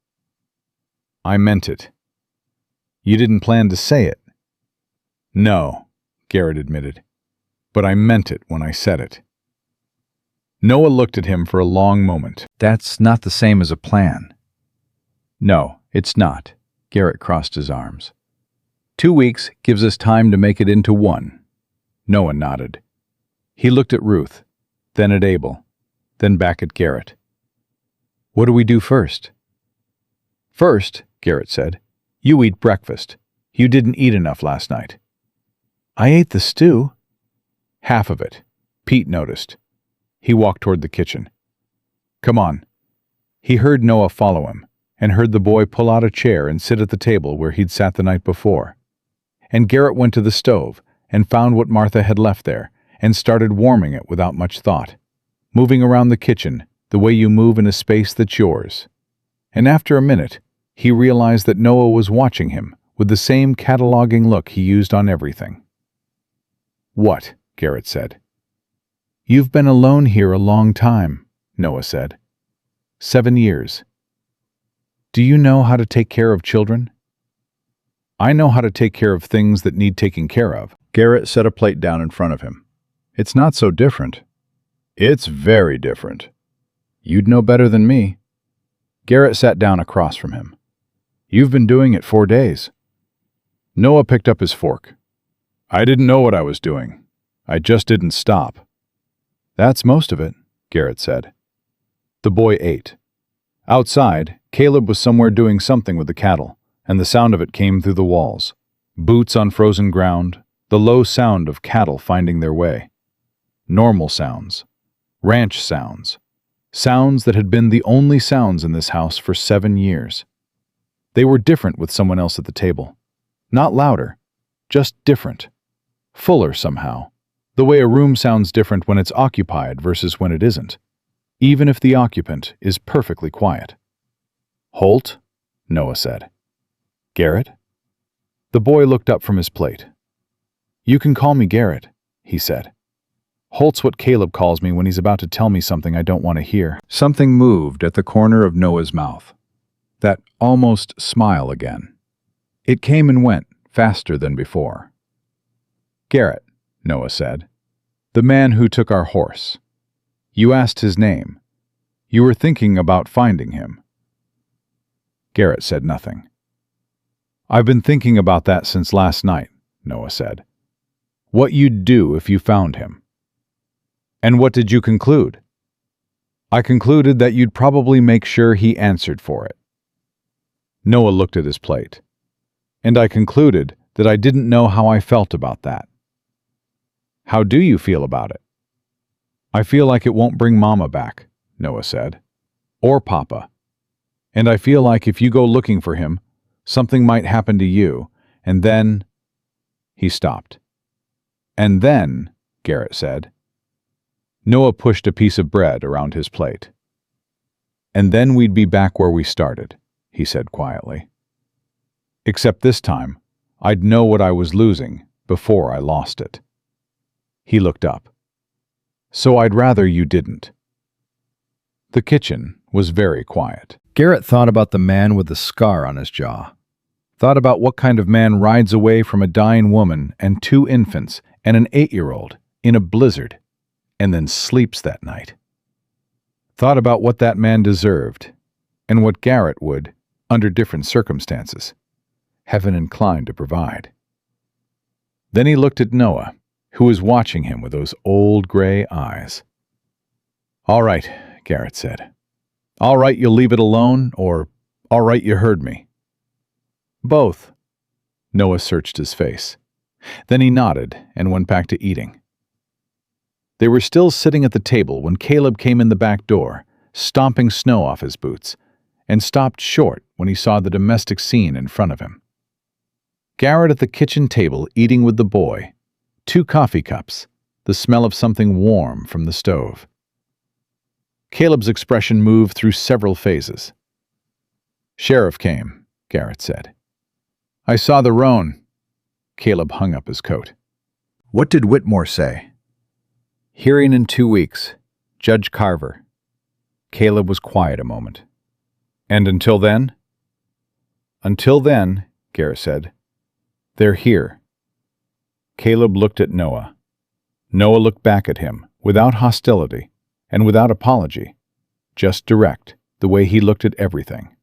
"I meant it." "You didn't plan to say it." "No," Garrett admitted, "but I meant it when I said it." Noah looked at him for a long moment. "That's not the same as a plan." "No. It's not." Garrett crossed his arms. 2 weeks gives us time to make it into 1. Noah nodded. He looked at Ruth, then at Abel, then back at Garrett. "What do we do first?" "First," Garrett said, "you eat breakfast. You didn't eat enough last night." "I ate the stew." "Half of it." Pete noticed. He walked toward the kitchen. "Come on." He heard Noah follow him, and heard the boy pull out a chair and sit at the table where he'd sat the night before. And Garrett went to the stove and found what Martha had left there and started warming it without much thought, moving around the kitchen the way you move in a space that's yours. And after a minute, he realized that Noah was watching him with the same cataloging look he used on everything. "What?" Garrett said. "You've been alone here a long time," Noah said. 7 years. "Do you know how to take care of children?" "I know how to take care of things that need taking care of." Garrett set a plate down in front of him. "It's not so different." "It's very different." You'd know better than me. Garrett sat down across from him. You've been doing it 4 days. Noah picked up his fork. I didn't know what I was doing. I just didn't stop. That's most of it, Garrett said. The boy ate. Outside, Caleb was somewhere doing something with the cattle, and the sound of it came through the walls. Boots on frozen ground, the low sound of cattle finding their way. Normal sounds. Ranch sounds. Sounds that had been the only sounds in this house for 7 years. They were different with someone else at the table. Not louder, just different. Fuller somehow. The way a room sounds different when it's occupied versus when it isn't, even if the occupant is perfectly quiet. Holt, Noah said. Garrett? The boy looked up from his plate. You can call me Garrett, he said. Holt's what Caleb calls me when he's about to tell me something I don't want to hear. Something moved at the corner of Noah's mouth. That almost smile again. It came and went faster than before. Garrett, Noah said. The man who took our horse. You asked his name. You were thinking about finding him. Garrett said nothing. I've been thinking about that since last night, Noah said. What you'd do if you found him. And what did you conclude? I concluded that you'd probably make sure he answered for it. Noah looked at his plate. And I concluded that I didn't know how I felt about that. How do you feel about it? I feel like it won't bring Mama back, Noah said. Or Papa. And I feel like if you go looking for him, something might happen to you, and then... He stopped. And then, Garrett said. Noah pushed a piece of bread around his plate. And then we'd be back where we started, he said quietly. Except this time, I'd know what I was losing before I lost it. He looked up. So I'd rather you didn't. The kitchen was very quiet. Garrett thought about the man with the scar on his jaw. Thought about what kind of man rides away from a dying woman and 2 infants and an 8-year-old in a blizzard and then sleeps that night. Thought about what that man deserved and what Garrett would, under different circumstances, have been inclined to provide. Then he looked at Noah, who was watching him with those old gray eyes. All right, Garrett said. All right, you'll leave it alone, or all right, you heard me. Both. Noah searched his face. Then he nodded and went back to eating. They were still sitting at the table when Caleb came in the back door, stomping snow off his boots, and stopped short when he saw the domestic scene in front of him. Garrett at the kitchen table eating with the boy, 2 coffee cups, the smell of something warm from the stove. Caleb's expression moved through several phases. Sheriff came, Garrett said. I saw the roan. Caleb hung up his coat. What did Whitmore say? Hearing in 2 weeks. Judge Carver. Caleb was quiet a moment. And until then? Until then, Garrett said, they're here. Caleb looked at Noah. Noah looked back at him, without hostility, and without apology, just direct, the way he looked at everything.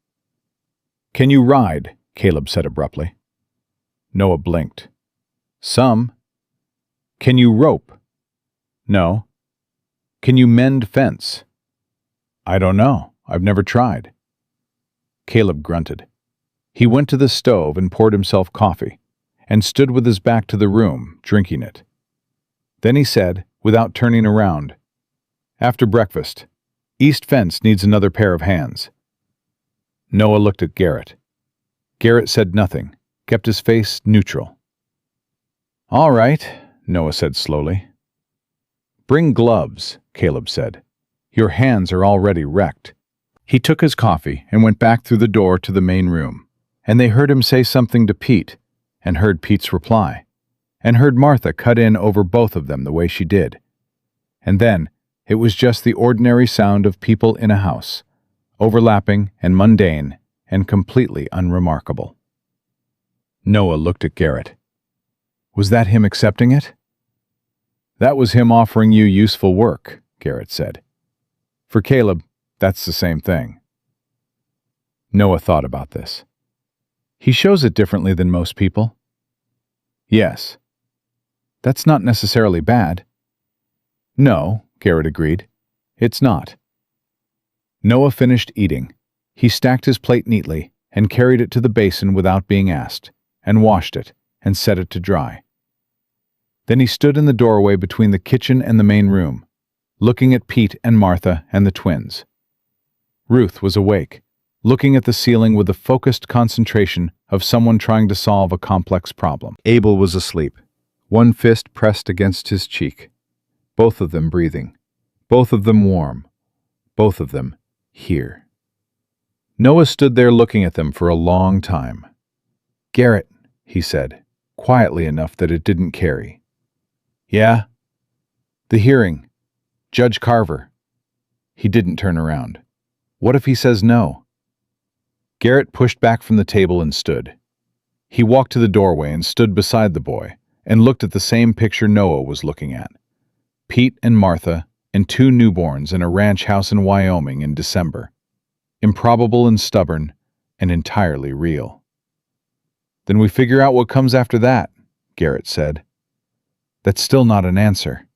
Can you ride? Caleb said abruptly. Noah blinked. Some. Can you rope? No. Can you mend fence? I don't know. I've never tried. Caleb grunted. He went to the stove and poured himself coffee, and stood with his back to the room, drinking it. Then he said, without turning around, After breakfast, East Fence needs another pair of hands. Noah looked at Garrett. Garrett said nothing, kept his face neutral. All right, Noah said slowly. Bring gloves, Caleb said. Your hands are already wrecked. He took his coffee and went back through the door to the main room, and they heard him say something to Pete, and heard Pete's reply, and heard Martha cut in over both of them the way she did. And then it was just the ordinary sound of people in a house, overlapping and mundane and completely unremarkable. Noah looked at Garrett. Was that him accepting it? That was him offering you useful work, Garrett said. For Caleb, That's the same thing. Noah thought about this. He shows it differently than most people. Yes. That's not necessarily bad. No, Garrett agreed. It's not. Noah finished eating. He stacked his plate neatly and carried it to the basin without being asked, and washed it and set it to dry. Then he stood in the doorway between the kitchen and the main room, looking at Pete and Martha and the twins. Ruth was awake, looking at the ceiling with the focused concentration of someone trying to solve a complex problem. Abel was asleep, one fist pressed against his cheek, both of them breathing, both of them warm, both of them here. Noah stood there looking at them for a long time. "Garrett," he said, quietly enough that it didn't carry. "Yeah?" "The hearing. Judge Carver." He didn't turn around. "What if he says no?" Garrett pushed back from the table and stood. He walked to the doorway and stood beside the boy and looked at the same picture Noah was looking at. Pete and Martha and 2 newborns in a ranch house in Wyoming in December. Improbable and stubborn and entirely real. "Then we figure out what comes after that," Garrett said. "That's still not an answer."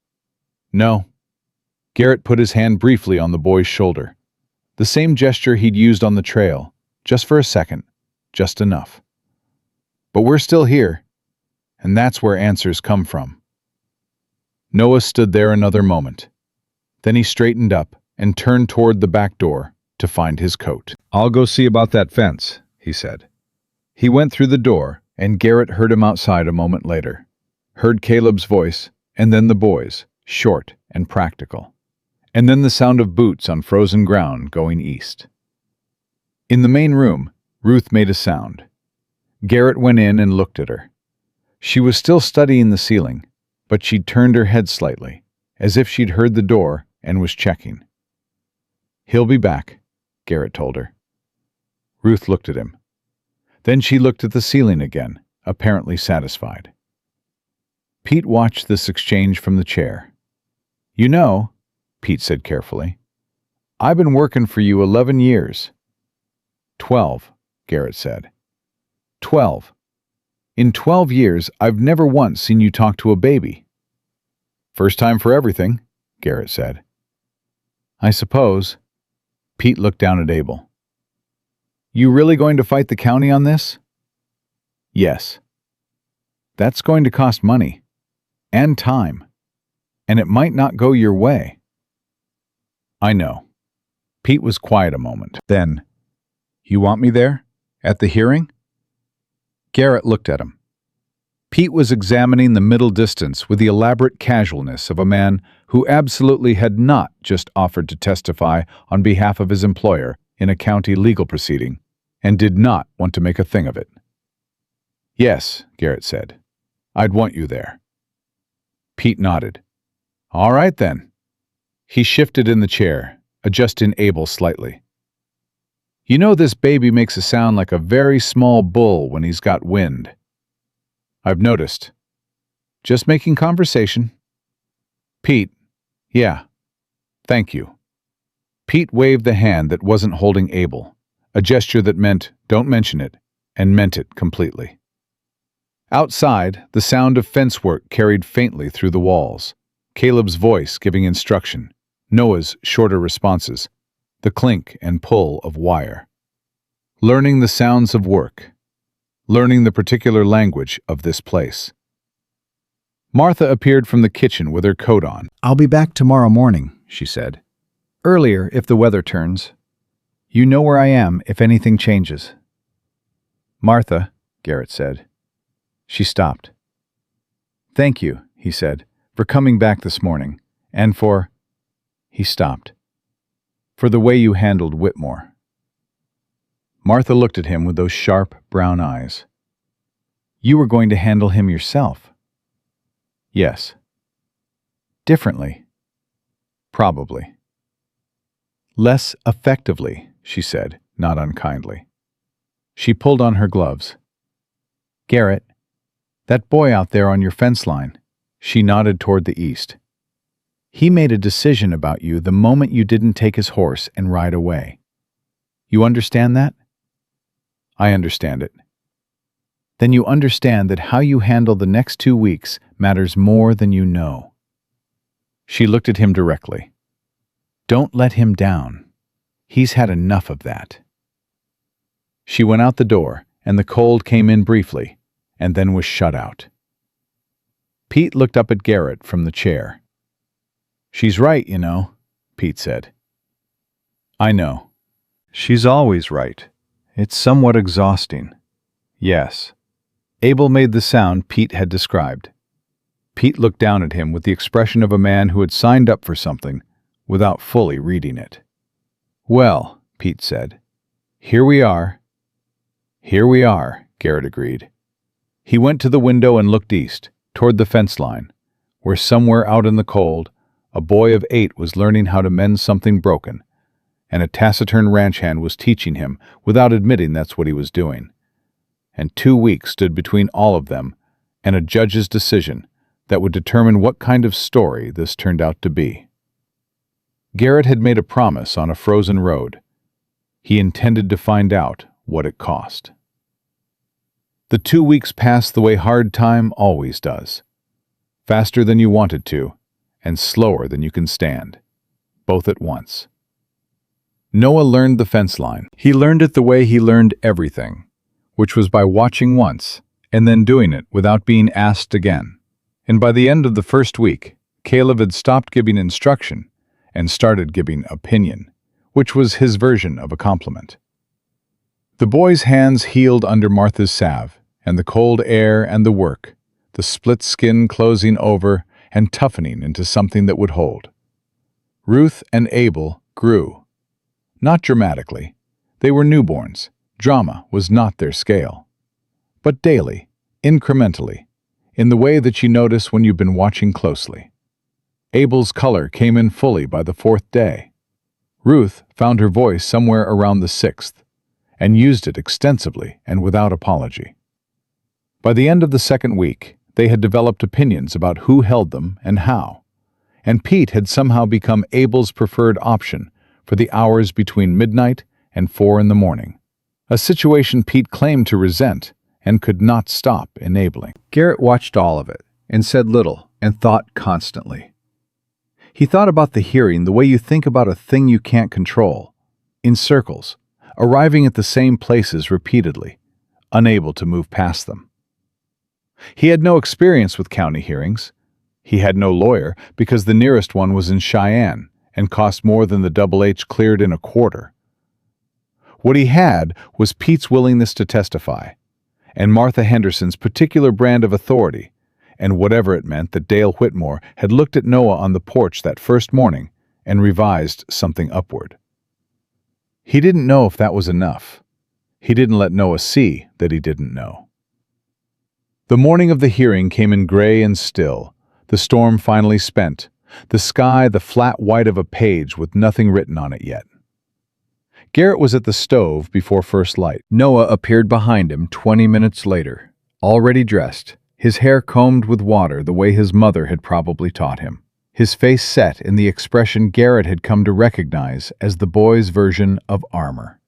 "No." Garrett put his hand briefly on the boy's shoulder. The same gesture he'd used on the trail, just for a second, just enough. "But we're still here, and that's where answers come from." Noah stood there another moment. Then he straightened up and turned toward the back door to find his coat. "I'll go see about that fence," he said. He went through the door, and Garrett heard him outside a moment later. Heard Caleb's voice, and then the boy's, short and practical. And then the sound of boots on frozen ground going east. In the main room, Ruth made a sound. Garrett went in and looked at her. She was still studying the ceiling, but she'd turned her head slightly, as if she'd heard the door and was checking. "He'll be back," Garrett told her. Ruth looked at him. Then she looked at the ceiling again, apparently satisfied. Pete watched this exchange from the chair. "You know," Pete said carefully, "I've been working for you 11 years. 12, Garrett said. 12. In 12 years, I've never once seen you talk to a baby." "First time for everything," Garrett said. "I suppose." Pete looked down at Abel. "You really going to fight the county on this?" "Yes." "That's going to cost money. And time. And it might not go your way." "I know." Pete was quiet a moment. Then, "You want me there? At the hearing?" Garrett looked at him. Pete was examining the middle distance with the elaborate casualness of a man who absolutely had not just offered to testify on behalf of his employer in a county legal proceeding, and did not want to make a thing of it. "Yes," Garrett said. "I'd want you there." Pete nodded. "All right, then." He shifted in the chair, adjusting Abel slightly. "You know this baby makes a sound like a very small bull when he's got wind." "I've noticed." "Just making conversation." "Pete." "Yeah. Thank you." Pete waved the hand that wasn't holding Abel, a gesture that meant, "Don't mention it," and meant it completely. Outside, the sound of fence work carried faintly through the walls, Caleb's voice giving instruction, Noah's shorter responses, the clink and pull of wire. Learning the sounds of work. Learning the particular language of this place. Martha appeared from the kitchen with her coat on. "I'll be back tomorrow morning," she said. "Earlier if the weather turns. You know where I am if anything changes." "Martha," Garrett said. She stopped. "Thank you," he said, "for coming back this morning, and for—" He stopped. "For the way you handled Whitmore." Martha looked at him with those sharp, brown eyes. "You were going to handle him yourself." "Yes." "Differently." "Probably." "Less effectively," she said, not unkindly. She pulled on her gloves. "Garrett, that boy out there on your fence line." She nodded toward the east. He made a decision about you the moment you didn't take his horse and ride away. You understand that? I understand it. Then you understand that how you handle the next 2 weeks matters more than you know. She looked at him directly. Don't let him down. He's had enough of that. She went out the door, and the cold came in briefly, and then was shut out. Pete looked up at Garrett from the chair. She's right, you know, Pete said. I know. She's always right. It's somewhat exhausting. Yes. Abel made the sound Pete had described. Pete looked down at him with the expression of a man who had signed up for something without fully reading it. Well, Pete said. Here we are. Here we are, Garrett agreed. He went to the window and looked east, toward the fence line, where somewhere out in the cold, a boy of 8 was learning how to mend something broken, and a taciturn ranch hand was teaching him without admitting that's what he was doing. And 2 weeks stood between all of them and a judge's decision that would determine what kind of story this turned out to be. Garrett had made a promise on a frozen road. He intended to find out what it cost. The 2 weeks passed the way hard time always does. Faster than you wanted to, and slower than you can stand. Both at once. Noah learned the fence line. He learned it the way he learned everything, which was by watching once, and then doing it without being asked again. And by the end of the first week, Caleb had stopped giving instruction and started giving opinion, which was his version of a compliment. The boy's hands healed under Martha's salve, and the cold air and the work, the split skin closing over and toughening into something that would hold. Ruth and Abel grew. Not dramatically. They were newborns. Drama was not their scale. But daily, incrementally, in the way that you notice when you've been watching closely. Abel's color came in fully by the 4th day. Ruth found her voice somewhere around the 6th, and used it extensively and without apology. By the end of the 2nd week, they had developed opinions about who held them and how, and Pete had somehow become Abel's preferred option for the hours between midnight and 4 in the morning, a situation Pete claimed to resent and could not stop enabling. Garrett watched all of it and said little and thought constantly. He thought about the hearing the way you think about a thing you can't control, in circles, arriving at the same places repeatedly, unable to move past them. He had no experience with county hearings. He had no lawyer because the nearest one was in Cheyenne and cost more than the Double H cleared in a quarter. What he had was Pete's willingness to testify, and Martha Henderson's particular brand of authority, and whatever it meant that Dale Whitmore had looked at Noah on the porch that first morning and revised something upward. He didn't know if that was enough. He didn't let Noah see that he didn't know. The morning of the hearing came in gray and still, the storm finally spent, the sky the flat white of a page with nothing written on it yet. Garrett was at the stove before first light. Noah appeared behind him 20 minutes later, already dressed, his hair combed with water the way his mother had probably taught him, his face set in the expression Garrett had come to recognize as the boy's version of armor.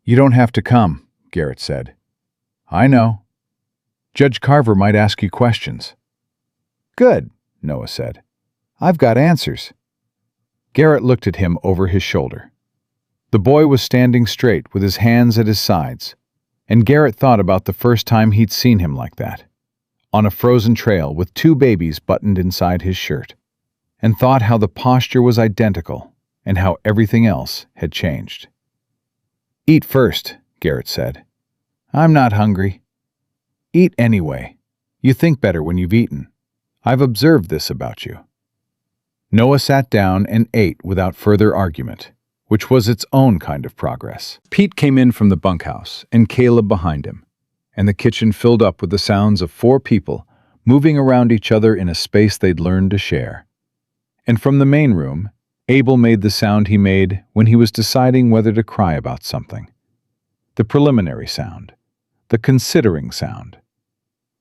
"You don't have to come," Garrett said. "I know. Judge Carver might ask you questions." "Good," Noah said. "I've got answers." Garrett looked at him over his shoulder. The boy was standing straight with his hands at his sides, and Garrett thought about the first time he'd seen him like that, on a frozen trail with 2 babies buttoned inside his shirt, and thought how the posture was identical and how everything else had changed. "Eat first," Garrett said. "I'm not hungry." "Eat anyway. You think better when you've eaten. I've observed this about you." Noah sat down and ate without further argument, which was its own kind of progress. Pete came in from the bunkhouse, and Caleb behind him, and the kitchen filled up with the sounds of 4 people moving around each other in a space they'd learned to share. And from the main room, Abel made the sound he made when he was deciding whether to cry about something. The preliminary sound, the considering sound.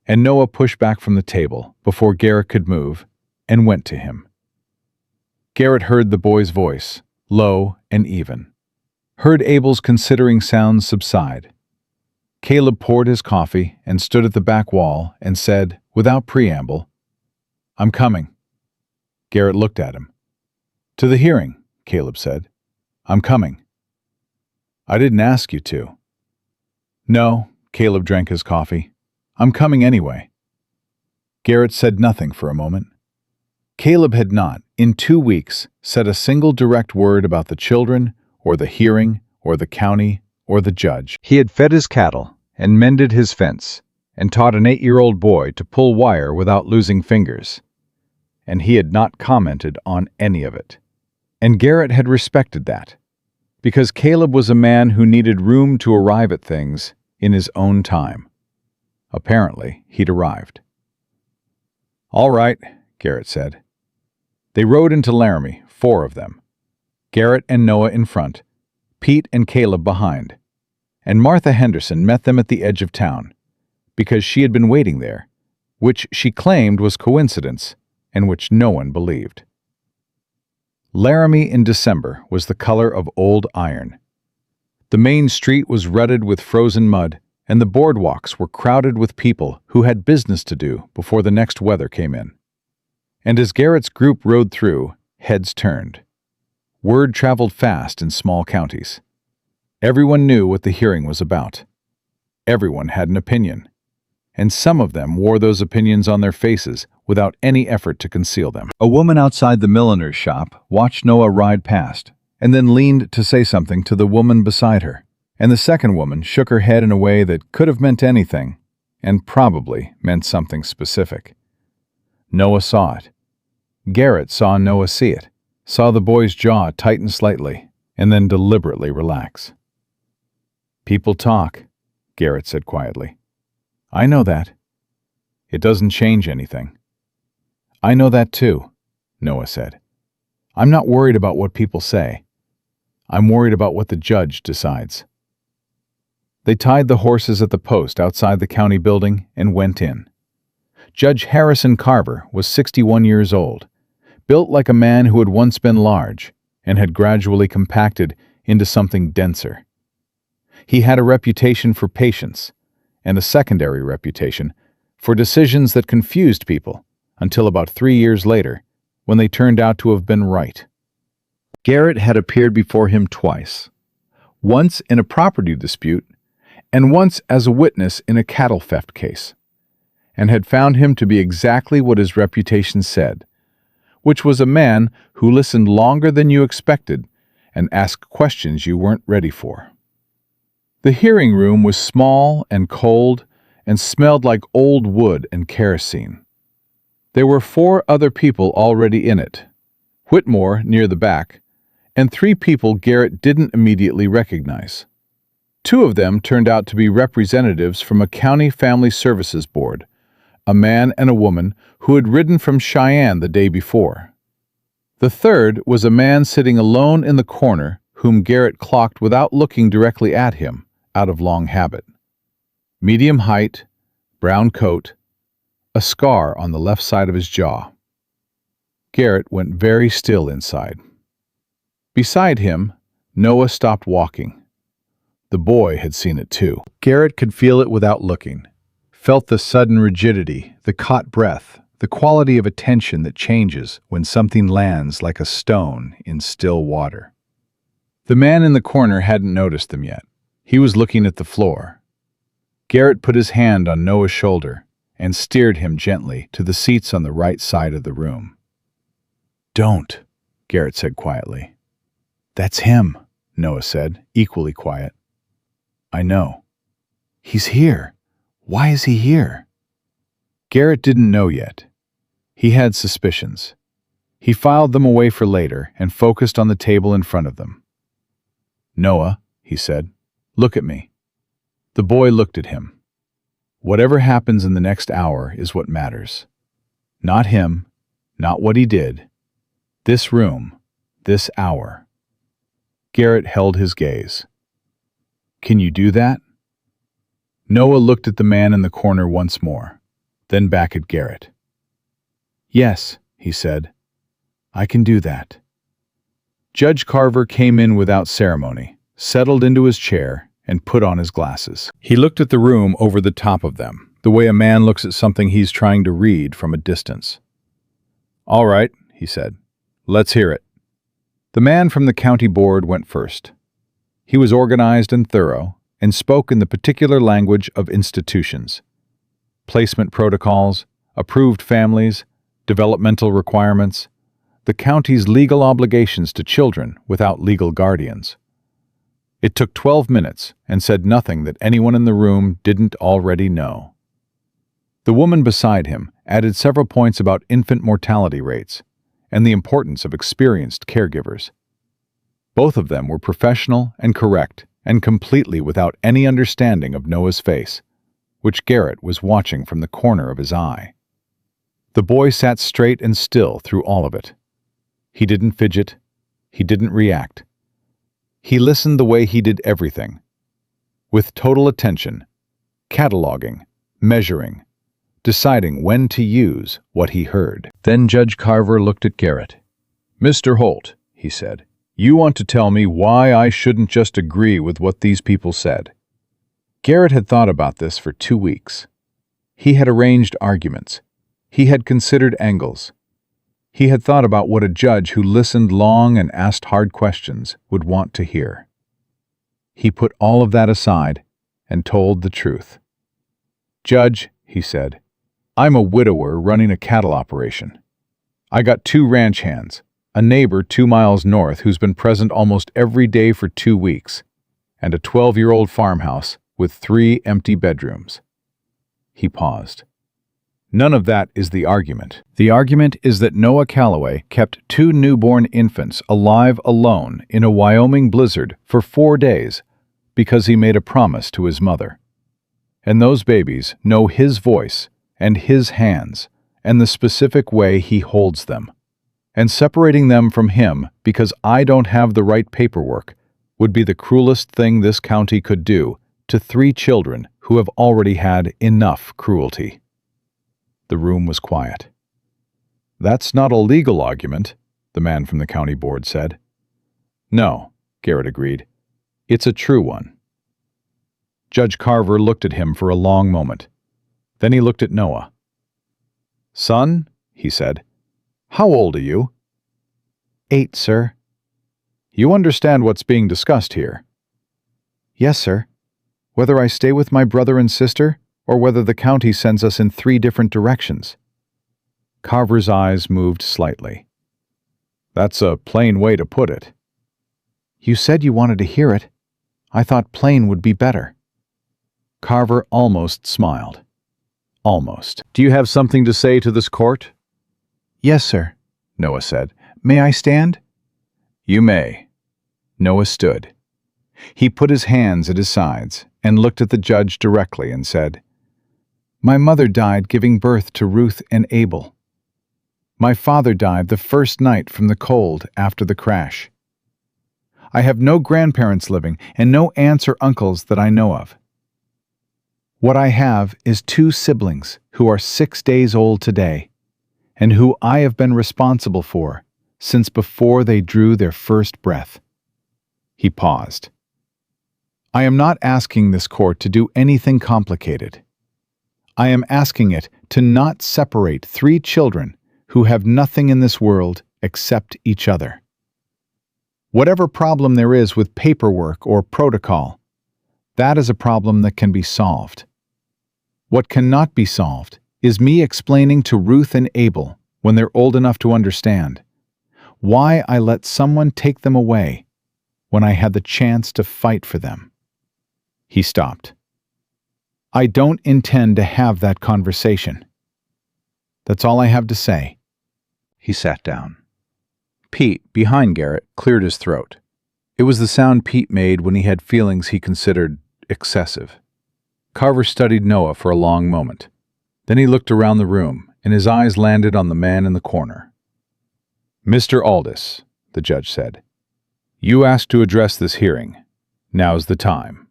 And Noah pushed back from the table before Garrett could move and went to him. Garrett heard the boy's voice, low and even. Heard Abel's considering sounds subside. Caleb poured his coffee and stood at the back wall and said, without preamble, "I'm coming." Garrett looked at him. "To the hearing," Caleb said. "I'm coming." "I didn't ask you to." "No," Caleb drank his coffee. "I'm coming anyway." Garrett said nothing for a moment. Caleb had not, in 2 weeks, said a single direct word about the children, or the hearing, or the county, or the judge. He had fed his cattle, and mended his fence, and taught an 8-year-old boy to pull wire without losing fingers. And he had not commented on any of it. And Garrett had respected that, because Caleb was a man who needed room to arrive at things in his own time. Apparently, he'd arrived. "All right," Garrett said. They rode into Laramie, 4 of them. Garrett and Noah in front, Pete and Caleb behind. And Martha Henderson met them at the edge of town, because she had been waiting there, which she claimed was coincidence, and which no one believed. Laramie in December was the color of old iron. The main street was rutted with frozen mud, and the boardwalks were crowded with people who had business to do before the next weather came in. And as Garrett's group rode through, heads turned. Word traveled fast in small counties. Everyone knew what the hearing was about. Everyone had an opinion, and some of them wore those opinions on their faces without any effort to conceal them. A woman outside the milliner's shop watched Noah ride past, and then leaned to say something to the woman beside her, and the second woman shook her head in a way that could have meant anything, and probably meant something specific. Noah saw it. Garrett saw Noah see it, saw the boy's jaw tighten slightly, and then deliberately relax. "People talk," Garrett said quietly. "I know that. It doesn't change anything." "I know that too," Noah said. "I'm not worried about what people say. I'm worried about what the judge decides." They tied the horses at the post outside the county building and went in. Judge Harrison Carver was 61 years old, built like a man who had once been large and had gradually compacted into something denser. He had a reputation for patience, and a secondary reputation for decisions that confused people until about 3 years later, when they turned out to have been right. Garrett had appeared before him twice, once in a property dispute and once as a witness in a cattle theft case, and had found him to be exactly what his reputation said, which was a man who listened longer than you expected and asked questions you weren't ready for. The hearing room was small and cold and smelled like old wood and kerosene. There were 4 other people already in it, Whitmore near the back, and 3 people Garrett didn't immediately recognize. 2 of them turned out to be representatives from a county family services board, a man and a woman who had ridden from Cheyenne the day before. The third was a man sitting alone in the corner whom Garrett clocked without looking directly at him, out of long habit. Medium height, brown coat, a scar on the left side of his jaw. Garrett went very still inside. Beside him, Noah stopped walking. The boy had seen it too. Garrett could feel it without looking. Felt the sudden rigidity, the caught breath, the quality of attention that changes when something lands like a stone in still water. The man in the corner hadn't noticed them yet. He was looking at the floor. Garrett put his hand on Noah's shoulder and steered him gently to the seats on the right side of the room. "Don't," Garrett said quietly. "That's him," Noah said, equally quiet. "I know. He's here. Why is he here?" Garrett didn't know yet. He had suspicions. He filed them away for later and focused on the table in front of them. "Noah," he said, "look at me." The boy looked at him. "Whatever happens in the next hour is what matters. Not him, not what he did. This room, this hour." Garrett held his gaze. "Can you do that?" Noah looked at the man in the corner once more, then back at Garrett. "Yes," he said, "I can do that." Judge Carver came in without ceremony, settled into his chair, and put on his glasses. He looked at the room over the top of them, the way a man looks at something he's trying to read from a distance. "All right," he said. "Let's hear it." The man from the county board went first. He was organized and thorough, and spoke in the particular language of institutions. Placement protocols, approved families, developmental requirements, the county's legal obligations to children without legal guardians. It took 12 minutes and said nothing that anyone in the room didn't already know. The woman beside him added several points about infant mortality rates and the importance of experienced caregivers. Both of them were professional and correct and completely without any understanding of Noah's face, which Garrett was watching from the corner of his eye. The boy sat straight and still through all of it. He didn't fidget. He didn't react. He listened the way he did everything, with total attention, cataloging, measuring, deciding when to use what he heard. Then Judge Carver looked at Garrett. "Mr. Holt," he said, "you want to tell me why I shouldn't just agree with what these people said." Garrett had thought about this for 2 weeks. He had arranged arguments. He had considered angles. He had thought about what a judge who listened long and asked hard questions would want to hear. He put all of that aside and told the truth. "Judge," he said, "I'm a widower running a cattle operation. I got 2 ranch hands, a neighbor 2 miles north who's been present almost every day for 2 weeks, and a 12-year-old farmhouse with 3 empty bedrooms." He paused. None of that is the argument. The argument is that Noah Calloway kept 2 newborn infants alive alone in a Wyoming blizzard for 4 days because he made a promise to his mother. And those babies know his voice and his hands and the specific way he holds them. And separating them from him because I don't have the right paperwork would be the cruelest thing this county could do to 3 children who have already had enough cruelty. The room was quiet. "That's not a legal argument," the man from the county board said. "No," Garrett agreed. "It's a true one." Judge Carver looked at him for a long moment. Then he looked at Noah. "Son," he said, "how old are you?" 8, sir. "You understand what's being discussed here?" "Yes, sir. Whether I stay with my brother and sister, or whether the county sends us in 3 different directions." Carver's eyes moved slightly. "That's a plain way to put it." "You said you wanted to hear it. I thought plain would be better." Carver almost smiled. Almost. "Do you have something to say to this court?" "Yes, sir," Noah said. "May I stand?" "You may." Noah stood. He put his hands at his sides and looked at the judge directly and said, "My mother died giving birth to Ruth and Abel. My father died the first night from the cold after the crash. I have no grandparents living and no aunts or uncles that I know of. What I have is 2 siblings who are 6 days old today, and who I have been responsible for since before they drew their first breath." He paused. "I am not asking this court to do anything complicated. I am asking it to not separate 3 children who have nothing in this world except each other. Whatever problem there is with paperwork or protocol, that is a problem that can be solved. What cannot be solved is me explaining to Ruth and Abel, when they're old enough to understand, why I let someone take them away when I had the chance to fight for them." He stopped. "I don't intend to have that conversation. That's all I have to say." He sat down. Pete, behind Garrett, cleared his throat. It was the sound Pete made when he had feelings he considered excessive. Carver studied Noah for a long moment. Then he looked around the room, and his eyes landed on the man in the corner. "Mr. Aldis," the judge said, "you asked to address this hearing. Now's the time."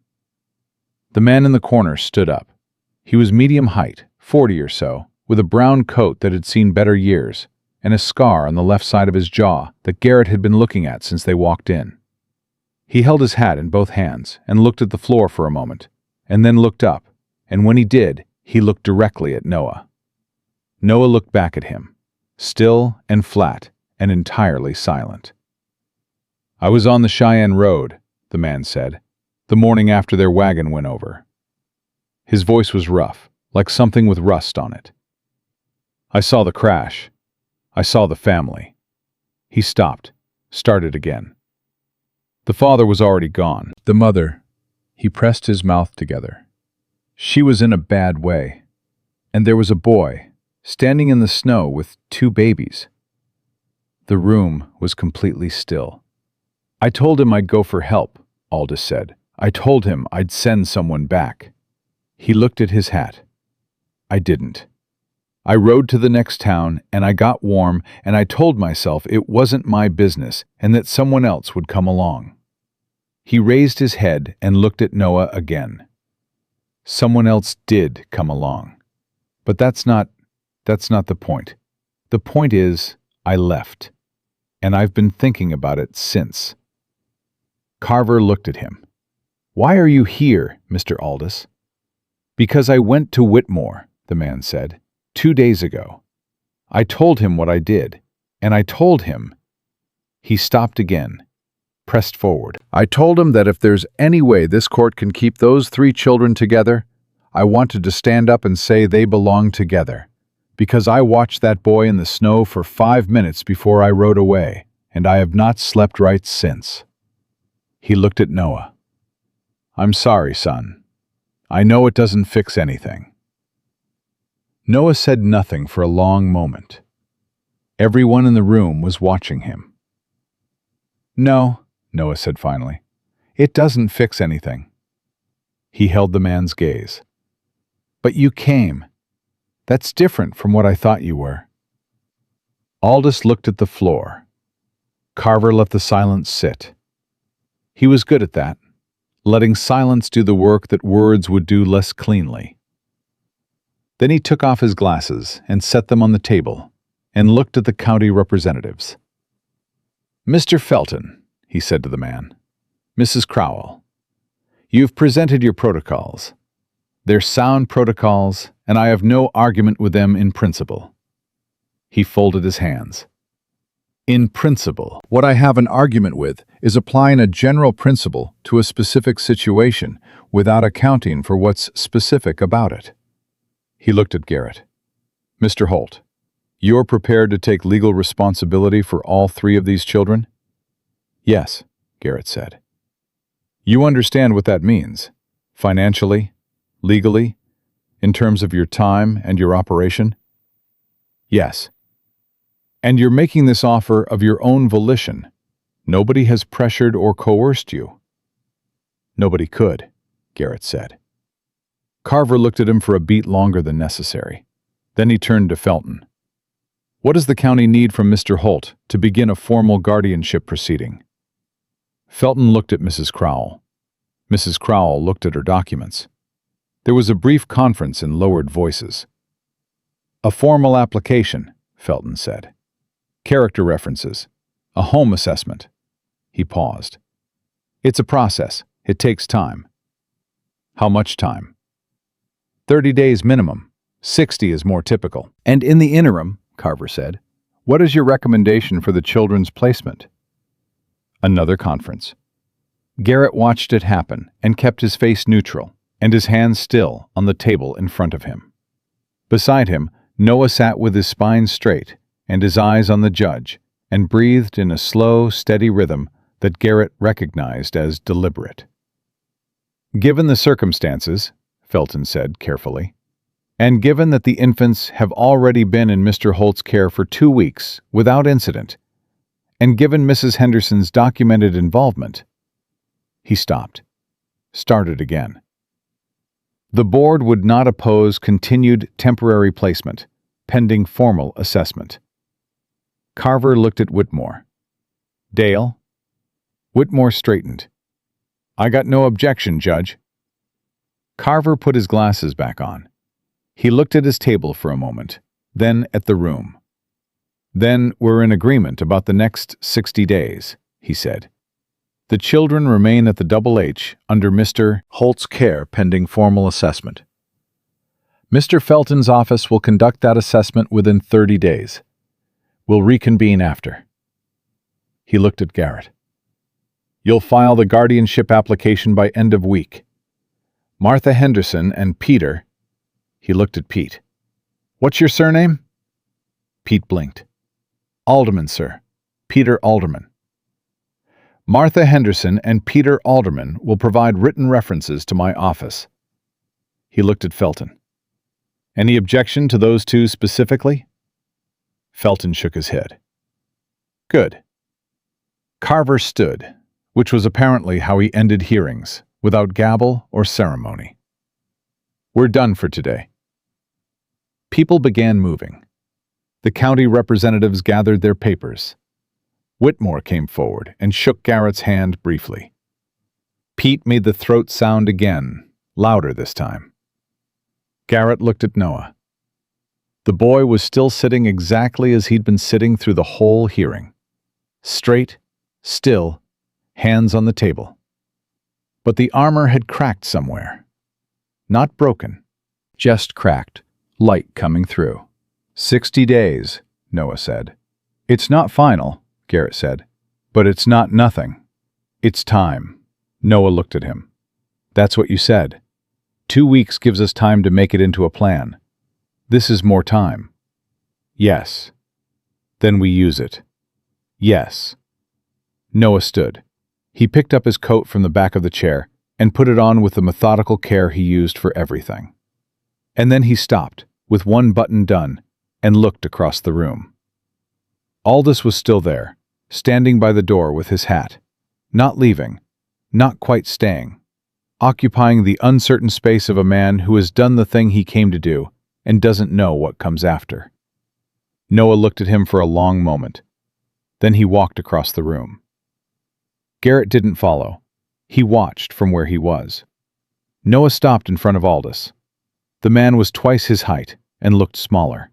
The man in the corner stood up. He was medium height, 40 or so, with a brown coat that had seen better years, and a scar on the left side of his jaw that Garrett had been looking at since they walked in. He held his hat in both hands and looked at the floor for a moment, and then looked up, and when he did, he looked directly at Noah. Noah looked back at him, still and flat and entirely silent. "I was on the Cheyenne Road," the man said, "the morning after their wagon went over." His voice was rough, like something with rust on it. "I saw the crash. I saw the family." He stopped, started again. The father was already gone. The mother, he pressed his mouth together. She was in a bad way. And there was a boy, standing in the snow with 2 babies. The room was completely still. "I told him I'd go for help," Aldous said. "I told him I'd send someone back." He looked at his hat. "I didn't. I rode to the next town, and I got warm, and I told myself it wasn't my business and that someone else would come along." He raised his head and looked at Noah again. "Someone else did come along. But that's not the point. The point is, I left. And I've been thinking about it since." Carver looked at him. "Why are you here, Mr. Aldous?" "Because I went to Whitmore," the man said, 2 days ago. I told him what I did, and I told him—" He stopped again, pressed forward. "I told him that if there's any way this court can keep those 3 children together, I wanted to stand up and say they belong together. Because I watched that boy in the snow for 5 minutes before I rode away, and I have not slept right since." He looked at Noah. "I'm sorry, son. I know it doesn't fix anything." Noah said nothing for a long moment. Everyone in the room was watching him. "No," Noah said finally, "it doesn't fix anything." He held the man's gaze. "But you came. That's different from what I thought you were." Aldous looked at the floor. Carver let the silence sit. He was good at that, letting silence do the work that words would do less cleanly. Then he took off his glasses and set them on the table and looked at the county representatives. "Mr. Felton," he said to the man, "Mrs. Crowell, you've presented your protocols. They're sound protocols, and I have no argument with them in principle." He folded his hands. "In principle, what I have an argument with is applying a general principle to a specific situation without accounting for what's specific about it." He looked at Garrett. "Mr. Holt, you're prepared to take legal responsibility for all 3 of these children?" "Yes," Garrett said. "You understand what that means, financially, legally, in terms of your time and your operation?" "Yes." "And you're making this offer of your own volition. Nobody has pressured or coerced you?" "Nobody could," Garrett said. Carver looked at him for a beat longer than necessary. Then he turned to Felton. "What does the county need from Mr. Holt to begin a formal guardianship proceeding?" Felton looked at Mrs. Crowell. Mrs. Crowell looked at her documents. There was a brief conference in lowered voices. "A formal application," Felton said. "Character references. A home assessment." He paused. "It's a process. It takes time." "How much time?" 30 days minimum. 60 is more typical. "And in the interim," Carver said, "what is your recommendation for the children's placement?" Another conference. Garrett watched it happen and kept his face neutral and his hands still on the table in front of him. Beside him, Noah sat with his spine straight and his eyes on the judge and breathed in a slow, steady rhythm that Garrett recognized as deliberate. "Given the circumstances," Felton said carefully, "and given that the infants have already been in Mr. Holt's care for 2 weeks without incident, and given Mrs. Henderson's documented involvement—" He stopped, started again. "The board would not oppose continued temporary placement, pending formal assessment." Carver looked at Whitmore. "Dale?" Whitmore straightened. "I got no objection, Judge." Carver put his glasses back on. He looked at his table for a moment, then at the room. Then we're in agreement about the next 60 days, he said. The children remain at the Double H under Mr. Holt's care pending formal assessment. Mr. Felton's office will conduct that assessment within 30 days. We'll reconvene after. He looked at Garrett. You'll file the guardianship application by end of week. Martha Henderson and Peter. He looked at Pete. What's your surname? Pete blinked. Alderman, sir. Peter Alderman. Martha Henderson and Peter Alderman will provide written references to my office. He looked at Felton. Any objection to those two specifically? Felton shook his head. Good. Carver stood, which was apparently how he ended hearings, without gabble or ceremony. We're done for today. People began moving. The county representatives gathered their papers. Whitmore came forward and shook Garrett's hand briefly. Pete made the throat sound again, louder this time. Garrett looked at Noah. The boy was still sitting exactly as he'd been sitting through the whole hearing. Straight, still, hands on the table. But the armor had cracked somewhere. Not broken, just cracked, light coming through. 60 days, Noah said. It's not final, Garrett said, but it's not nothing. It's time. Noah looked at him. That's what you said. 2 weeks gives us time to make it into a plan. This is more time. Yes. Then we use it. Yes. Noah stood. He picked up his coat from the back of the chair and put it on with the methodical care he used for everything. And then he stopped, with one button done, and looked across the room. Aldous was still there, standing by the door with his hat, not leaving, not quite staying, occupying the uncertain space of a man who has done the thing he came to do and doesn't know what comes after. Noah looked at him for a long moment. Then he walked across the room. Garrett didn't follow. He watched from where he was. Noah stopped in front of Aldous. The man was twice his height and looked smaller.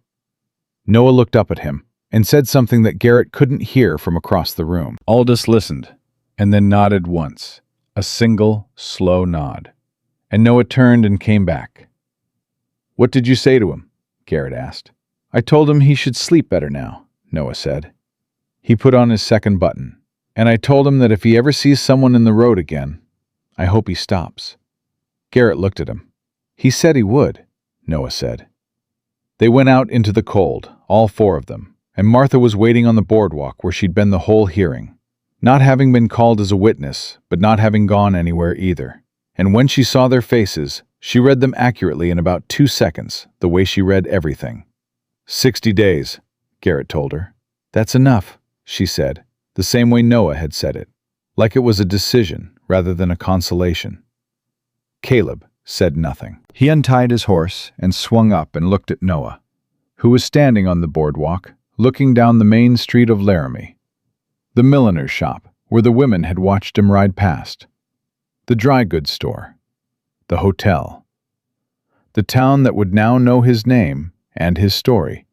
Noah looked up at him and said something that Garrett couldn't hear from across the room. Aldous listened, and then nodded once, a single, slow nod. And Noah turned and came back. What did you say to him? Garrett asked. I told him he should sleep better now, Noah said. He put on his second button, and I told him that if he ever sees someone in the road again, I hope he stops. Garrett looked at him. He said he would, Noah said. They went out into the cold, all four of them, and Martha was waiting on the boardwalk where she'd been the whole hearing, not having been called as a witness, but not having gone anywhere either. And when she saw their faces, she read them accurately in about 2 seconds, the way she read everything. 60 days, Garrett told her. That's enough, she said, the same way Noah had said it, like it was a decision rather than a consolation. Caleb said nothing. He untied his horse and swung up and looked at Noah, who was standing on the boardwalk, looking down the main street of Laramie. The milliner's shop, where the women had watched him ride past. The dry goods store. The hotel. The town that would now know his name and his story,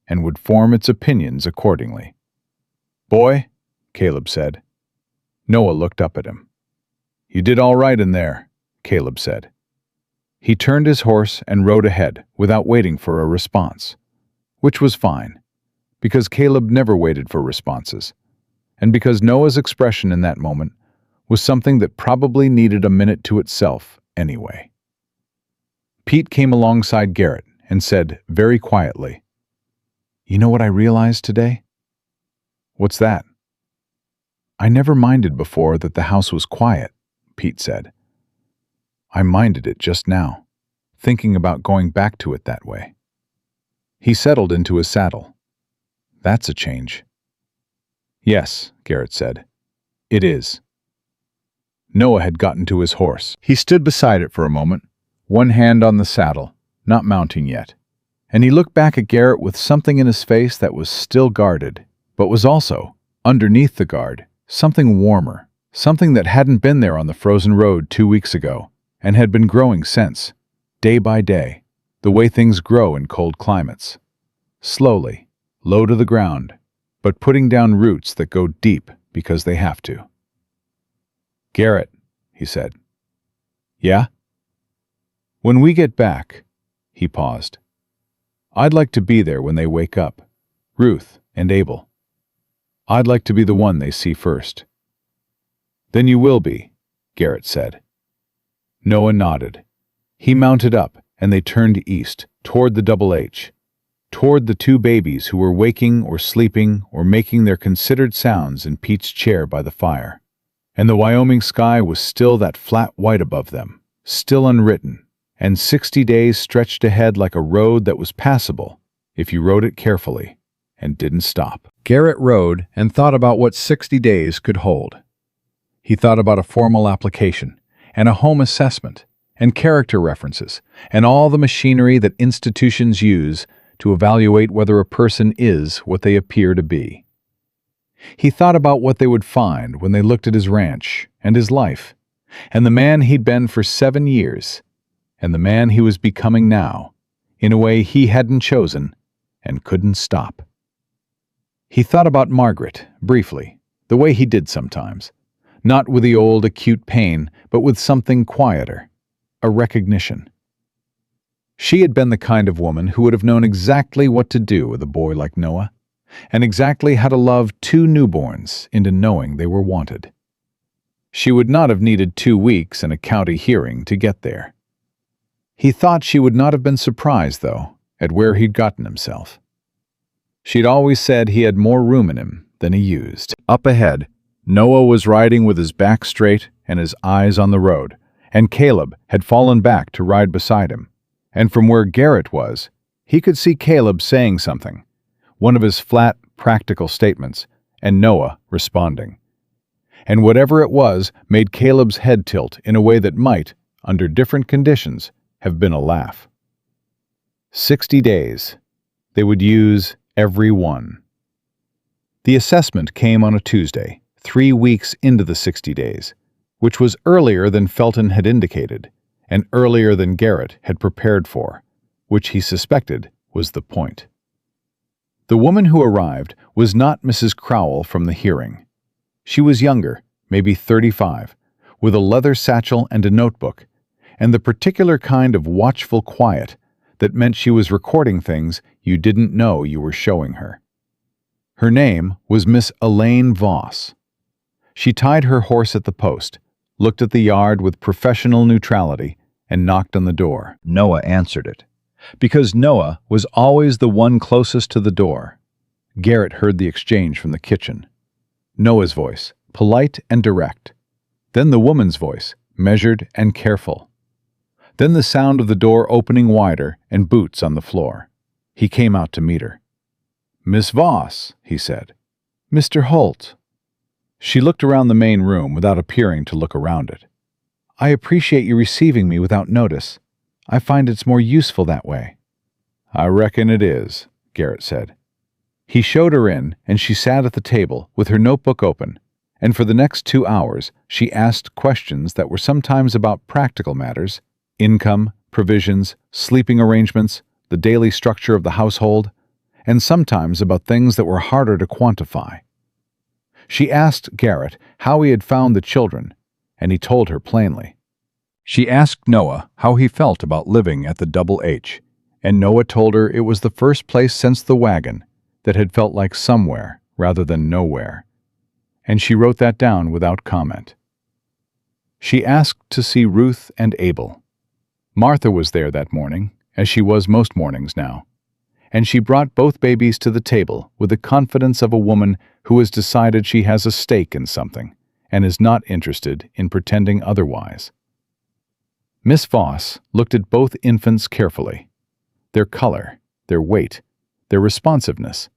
and would form its opinions accordingly. Boy, Caleb said. Noah looked up at him. You did all right in there, Caleb said. He turned his horse and rode ahead without waiting for a response, which was fine, because Caleb never waited for responses, and because Noah's expression in that moment was something that probably needed a minute to itself anyway. Pete came alongside Garrett and said very quietly, You know what I realized today? What's that? I never minded before that the house was quiet, Pete said. I minded it just now, thinking about going back to it that way. He settled into his saddle. That's a change. Yes, Garrett said. It is. Noah had gotten to his horse. He stood beside it for a moment, one hand on the saddle, not mounting yet, and he looked back at Garrett with something in his face that was still guarded, but was also, underneath the guard, something warmer, something that hadn't been there on the frozen road 2 weeks ago, and had been growing since, day by day, the way things grow in cold climates. Slowly, low to the ground, but putting down roots that go deep because they have to. "Garrett," he said. "Yeah?" "When we get back," he paused, "I'd like to be there when they wake up, Ruth and Abel. I'd like to be the one they see first." "Then you will be," Garrett said. Noah nodded. He mounted up, and they turned east, toward the Double H, toward the two babies who were waking or sleeping or making their considered sounds in Pete's chair by the fire. And the Wyoming sky was still that flat white above them, still unwritten, and 60 days stretched ahead like a road that was passable if you rode it carefully and didn't stop. Garrett rode and thought about what 60 days could hold. He thought about a formal application and a home assessment and character references and all the machinery that institutions use to evaluate whether a person is what they appear to be. He thought about what they would find when they looked at his ranch and his life, and the man he'd been for 7 years, and the man he was becoming now, in a way he hadn't chosen and couldn't stop. He thought about Margaret, briefly, the way he did sometimes, not with the old acute pain, but with something quieter, a recognition. She had been the kind of woman who would have known exactly what to do with a boy like Noah, and exactly how to love 2 newborns into knowing they were wanted. She would not have needed 2 weeks and a county hearing to get there. He thought she would not have been surprised, though, at where he'd gotten himself. She'd always said he had more room in him than he used. Up ahead, Noah was riding with his back straight and his eyes on the road, and Caleb had fallen back to ride beside him. And from where Garrett was, he could see Caleb saying something, one of his flat, practical statements, and Noah responding. And whatever it was made Caleb's head tilt in a way that might, under different conditions, have been a laugh. 60 days. They would use every one. The assessment came on a Tuesday, 3 weeks into the 60 days, which was earlier than Felton had indicated, and earlier than Garrett had prepared for, which he suspected was the point. The woman who arrived was not Mrs. Crowell from the hearing. She was younger, maybe 35, with a leather satchel and a notebook, and the particular kind of watchful quiet that meant she was recording things you didn't know you were showing her. Her name was Miss Elaine Voss. She tied her horse at the post, looked at the yard with professional neutrality, and knocked on the door. Noah answered it, because Noah was always the one closest to the door. Garrett heard the exchange from the kitchen. Noah's voice, polite and direct. Then the woman's voice, measured and careful. Then the sound of the door opening wider and boots on the floor. He came out to meet her. "Miss Voss," he said. "Mr. Holt." She looked around the main room without appearing to look around it. "I appreciate you receiving me without notice. I find it's more useful that way." "I reckon it is," Garrett said. He showed her in, and she sat at the table with her notebook open, and for the next 2 hours she asked questions that were sometimes about practical matters, income, provisions, sleeping arrangements, the daily structure of the household, and sometimes about things that were harder to quantify. She asked Garrett how he had found the children, and he told her plainly. She asked Noah how he felt about living at the Double H, and Noah told her it was the first place since the wagon that had felt like somewhere rather than nowhere, and she wrote that down without comment. She asked to see Ruth and Abel. Martha was there that morning, as she was most mornings now, and she brought both babies to the table with the confidence of a woman who has decided she has a stake in something and is not interested in pretending otherwise. Miss Voss looked at both infants carefully, their color, their weight, their responsiveness,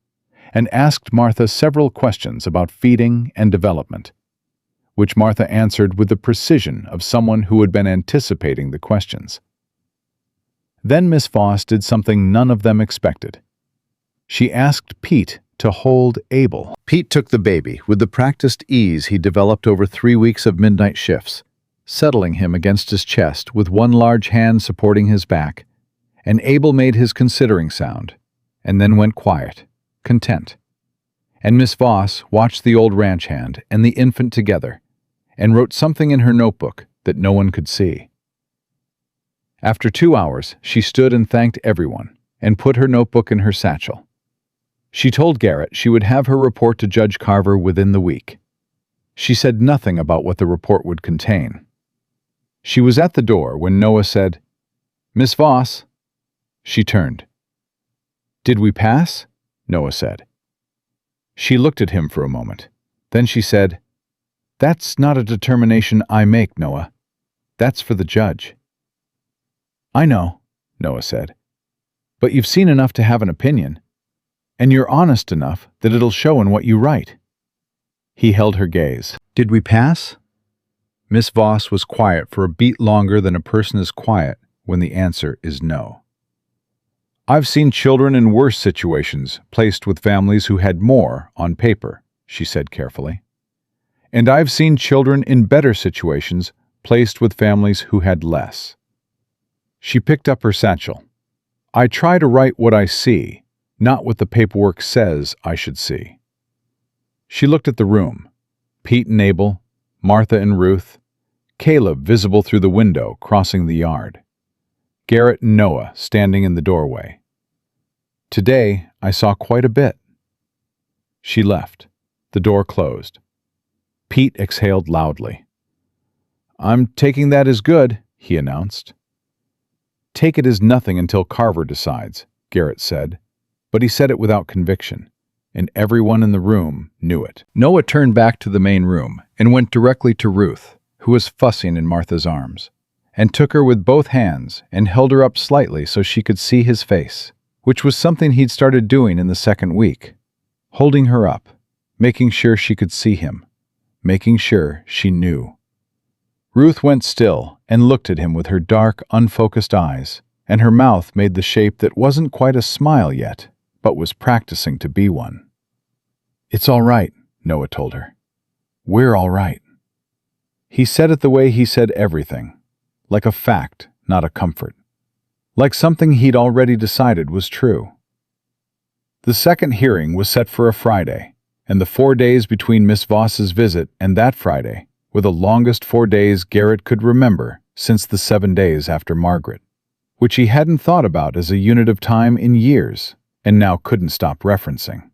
and asked Martha several questions about feeding and development, which Martha answered with the precision of someone who had been anticipating the questions. Then Miss Voss did something none of them expected. She asked Pete to hold Abel. Pete took the baby with the practiced ease he developed over 3 weeks of midnight shifts, settling him against his chest with one large hand supporting his back, and Abel made his considering sound, and then went quiet, content. And Miss Voss watched the old ranch hand and the infant together, and wrote something in her notebook that no one could see. After 2 hours, she stood and thanked everyone, and put her notebook in her satchel. She told Garrett she would have her report to Judge Carver within the week. She said nothing about what the report would contain. She was at the door when Noah said, "Miss Voss." She turned. "Did we pass?" Noah said. She looked at him for a moment. Then she said, "That's not a determination I make, Noah. That's for the judge." "I know," Noah said. "But you've seen enough to have an opinion. And you're honest enough that it'll show in what you write." He held her gaze. "Did we pass?" Miss Voss was quiet for a beat longer than a person is quiet when the answer is no. "I've seen children in worse situations placed with families who had more on paper," she said carefully. "And I've seen children in better situations placed with families who had less." She picked up her satchel. "I try to write what I see, not what the paperwork says I should see." She looked at the room. Pete and Abel, Martha and Ruth, Caleb visible through the window crossing the yard, Garrett and Noah standing in the doorway. "Today, I saw quite a bit." She left. The door closed. Pete exhaled loudly. "I'm taking that as good," he announced. "Take it as nothing until Carver decides," Garrett said, but he said it without conviction, and everyone in the room knew it. Noah turned back to the main room and went directly to Ruth, who was fussing in Martha's arms, and took her with both hands and held her up slightly so she could see his face, which was something he'd started doing in the second week. Holding her up, making sure she could see him, making sure she knew. Ruth went still and looked at him with her dark, unfocused eyes, and her mouth made the shape that wasn't quite a smile yet, but was practicing to be one. "It's all right," Noah told her. "We're all right." He said it the way he said everything, like a fact, not a comfort, like something he'd already decided was true. The second hearing was set for a Friday, and the 4 days between Miss Voss's visit and that Friday were the longest 4 days Garrett could remember since the 7 days after Margaret, which he hadn't thought about as a unit of time in years, and now couldn't stop referencing.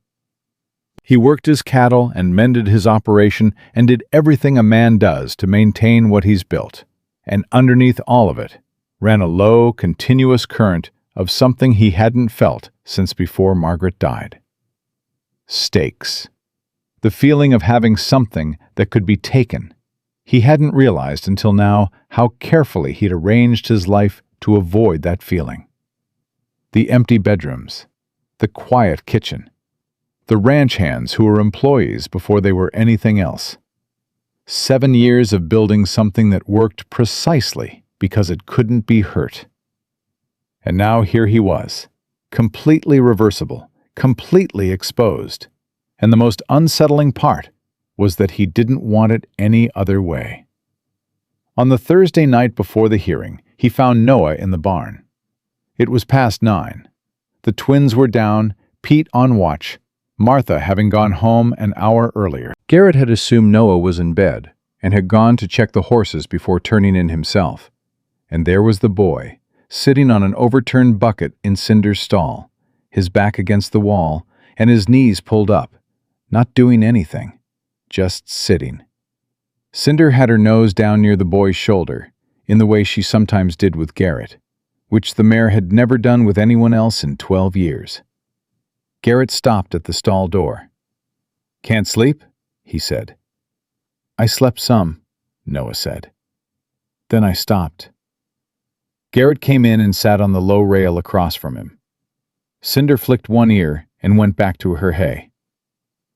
He worked his cattle and mended his operation and did everything a man does to maintain what he's built, and underneath all of it ran a low, continuous current of something he hadn't felt since before Margaret died. Stakes. The feeling of having something that could be taken. He hadn't realized until now how carefully he'd arranged his life to avoid that feeling. The empty bedrooms, the quiet kitchen, the ranch hands who were employees before they were anything else. 7 years of building something that worked precisely because it couldn't be hurt. And now here he was, completely reversible, completely exposed. And the most unsettling part was that he didn't want it any other way. On the Thursday night before the hearing, he found Noah in the barn. It was past 9. The twins were down, Pete on watch, Martha having gone home an hour earlier. Garrett had assumed Noah was in bed and had gone to check the horses before turning in himself. And there was the boy, sitting on an overturned bucket in Cinder's stall, his back against the wall and his knees pulled up, not doing anything, just sitting. Cinder had her nose down near the boy's shoulder, in the way she sometimes did with Garrett, which the mare had never done with anyone else in 12 years. Garrett stopped at the stall door. "Can't sleep?" he said. "I slept some," Noah said. Then I stopped. Garrett came in and sat on the low rail across from him. Cinder flicked one ear and went back to her hay.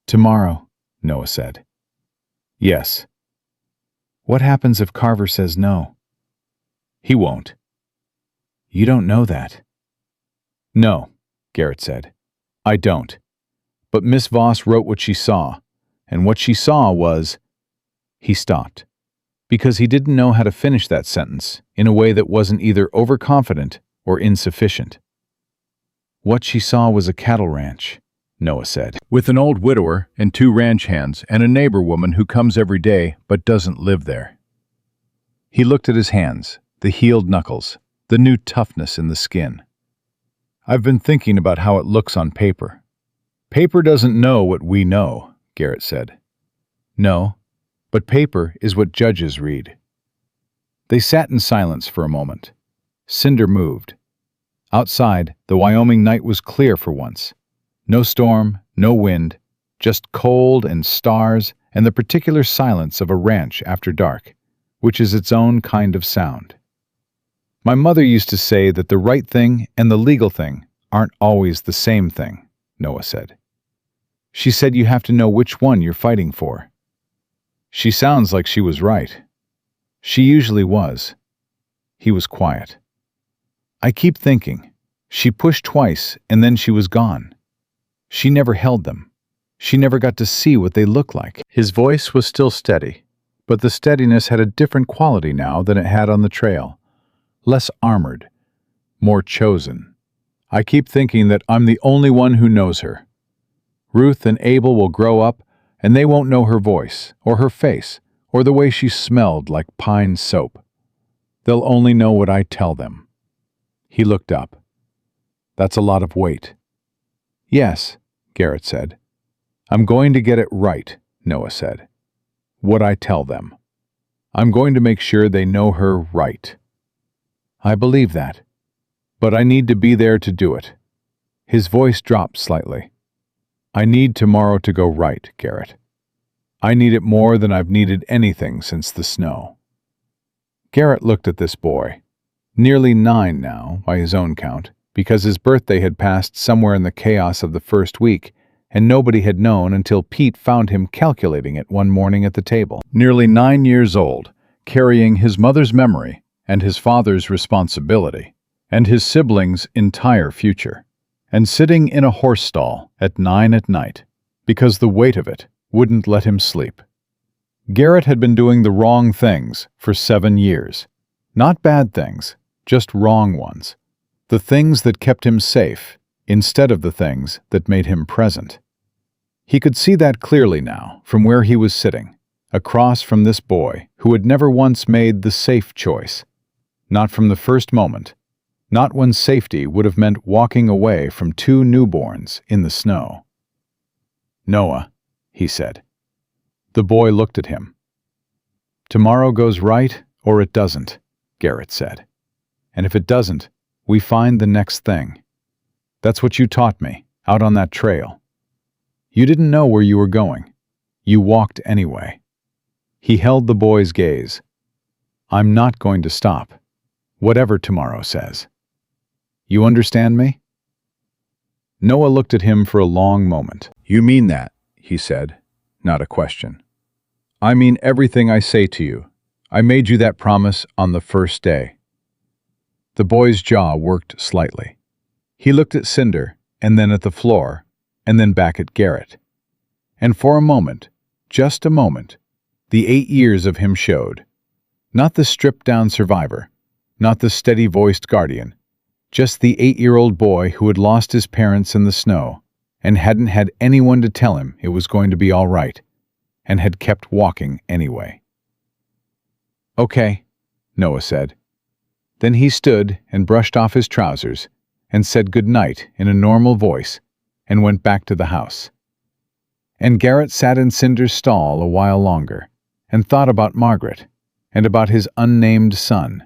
"Tomorrow," Noah said. "Yes." "What happens if Carver says no?" "He won't." "You don't know that." "No," Garrett said. "I don't. But Miss Voss wrote what she saw, and what she saw was—" He stopped, because he didn't know how to finish that sentence in a way that wasn't either overconfident or insufficient. "What she saw was a cattle ranch," Noah said, with an old widower and 2 ranch hands and a neighbor woman who comes every day but doesn't live there. He looked at his hands, the healed knuckles, the new toughness in the skin. I've been thinking about how it looks on paper. Paper doesn't know what we know, Garrett said. No, but paper is what judges read. They sat in silence for a moment. Cinder moved. Outside, the Wyoming night was clear for once. No storm, no wind, just cold and stars and the particular silence of a ranch after dark, which is its own kind of sound. My mother used to say that the right thing and the legal thing aren't always the same thing, Noah said. She said you have to know which one you're fighting for. She sounds like she was right. She usually was. He was quiet. I keep thinking, she pushed twice and then she was gone. She never held them. She never got to see what they looked like. His voice was still steady, but the steadiness had a different quality now than it had on the trail. Less armored, more chosen. I keep thinking that I'm the only one who knows her. Ruth and Abel will grow up and they won't know her voice or her face or the way she smelled like pine soap. They'll only know what I tell them. He looked up. That's a lot of weight. Yes, Garrett said. I'm going to get it right, Noah said. What I tell them. I'm going to make sure they know her right. I believe that. But I need to be there to do it. His voice dropped slightly. I need tomorrow to go right, Garrett. I need it more than I've needed anything since the snow. Garrett looked at this boy. Nearly 9 now, by his own count, because his birthday had passed somewhere in the chaos of the first week, and nobody had known until Pete found him calculating it one morning at the table. Nearly 9 years old, carrying his mother's memory and his father's responsibility, and his siblings' entire future, and sitting in a horse stall at 9 at night, because the weight of it wouldn't let him sleep. Garrett had been doing the wrong things for 7 years. Not bad things, just wrong ones. The things that kept him safe, instead of the things that made him present. He could see that clearly now, from where he was sitting, across from this boy who had never once made the safe choice. Not from the first moment. Not when safety would have meant walking away from 2 newborns in the snow. Noah, he said. The boy looked at him. Tomorrow goes right or it doesn't, Garrett said. And if it doesn't, we find the next thing. That's what you taught me, out on that trail. You didn't know where you were going. You walked anyway. He held the boy's gaze. I'm not going to stop, whatever tomorrow says. You understand me? Noah looked at him for a long moment. You mean that, he said, not a question. I mean everything I say to you. I made you that promise on the first day. The boy's jaw worked slightly. He looked at Cinder, and then at the floor, and then back at Garrett. And for a moment, just a moment, the 8 years of him showed. Not the stripped-down survivor, not the steady-voiced guardian, just the 8-year-old boy who had lost his parents in the snow and hadn't had anyone to tell him it was going to be all right, and had kept walking anyway. Okay, Noah said. Then he stood and brushed off his trousers and said good night in a normal voice and went back to the house. And Garrett sat in Cinder's stall a while longer and thought about Margaret and about his unnamed son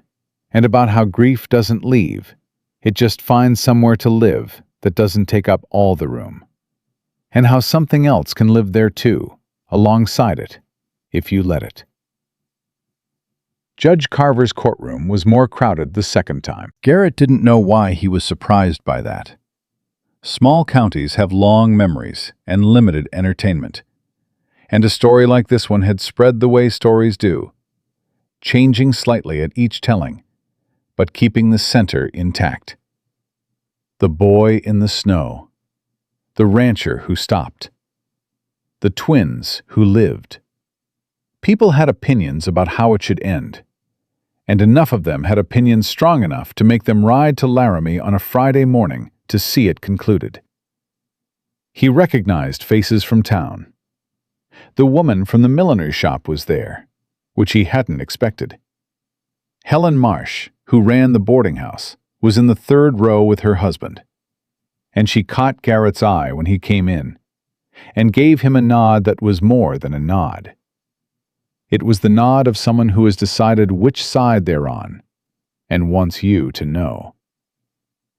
and about how grief doesn't leave. It just finds somewhere to live that doesn't take up all the room. And how something else can live there too, alongside it, if you let it. Judge Carver's courtroom was more crowded the second time. Garrett didn't know why he was surprised by that. Small counties have long memories and limited entertainment. And a story like this one had spread the way stories do, changing slightly at each telling, but keeping the center intact. The boy in the snow. The rancher who stopped. The twins who lived. People had opinions about how it should end, and enough of them had opinions strong enough to make them ride to Laramie on a Friday morning to see it concluded. He recognized faces from town. The woman from the milliner's shop was there, which he hadn't expected. Helen Marsh, who ran the boarding house, was in the third row with her husband, and she caught Garrett's eye when he came in, and gave him a nod that was more than a nod. It was the nod of someone who has decided which side they're on, and wants you to know.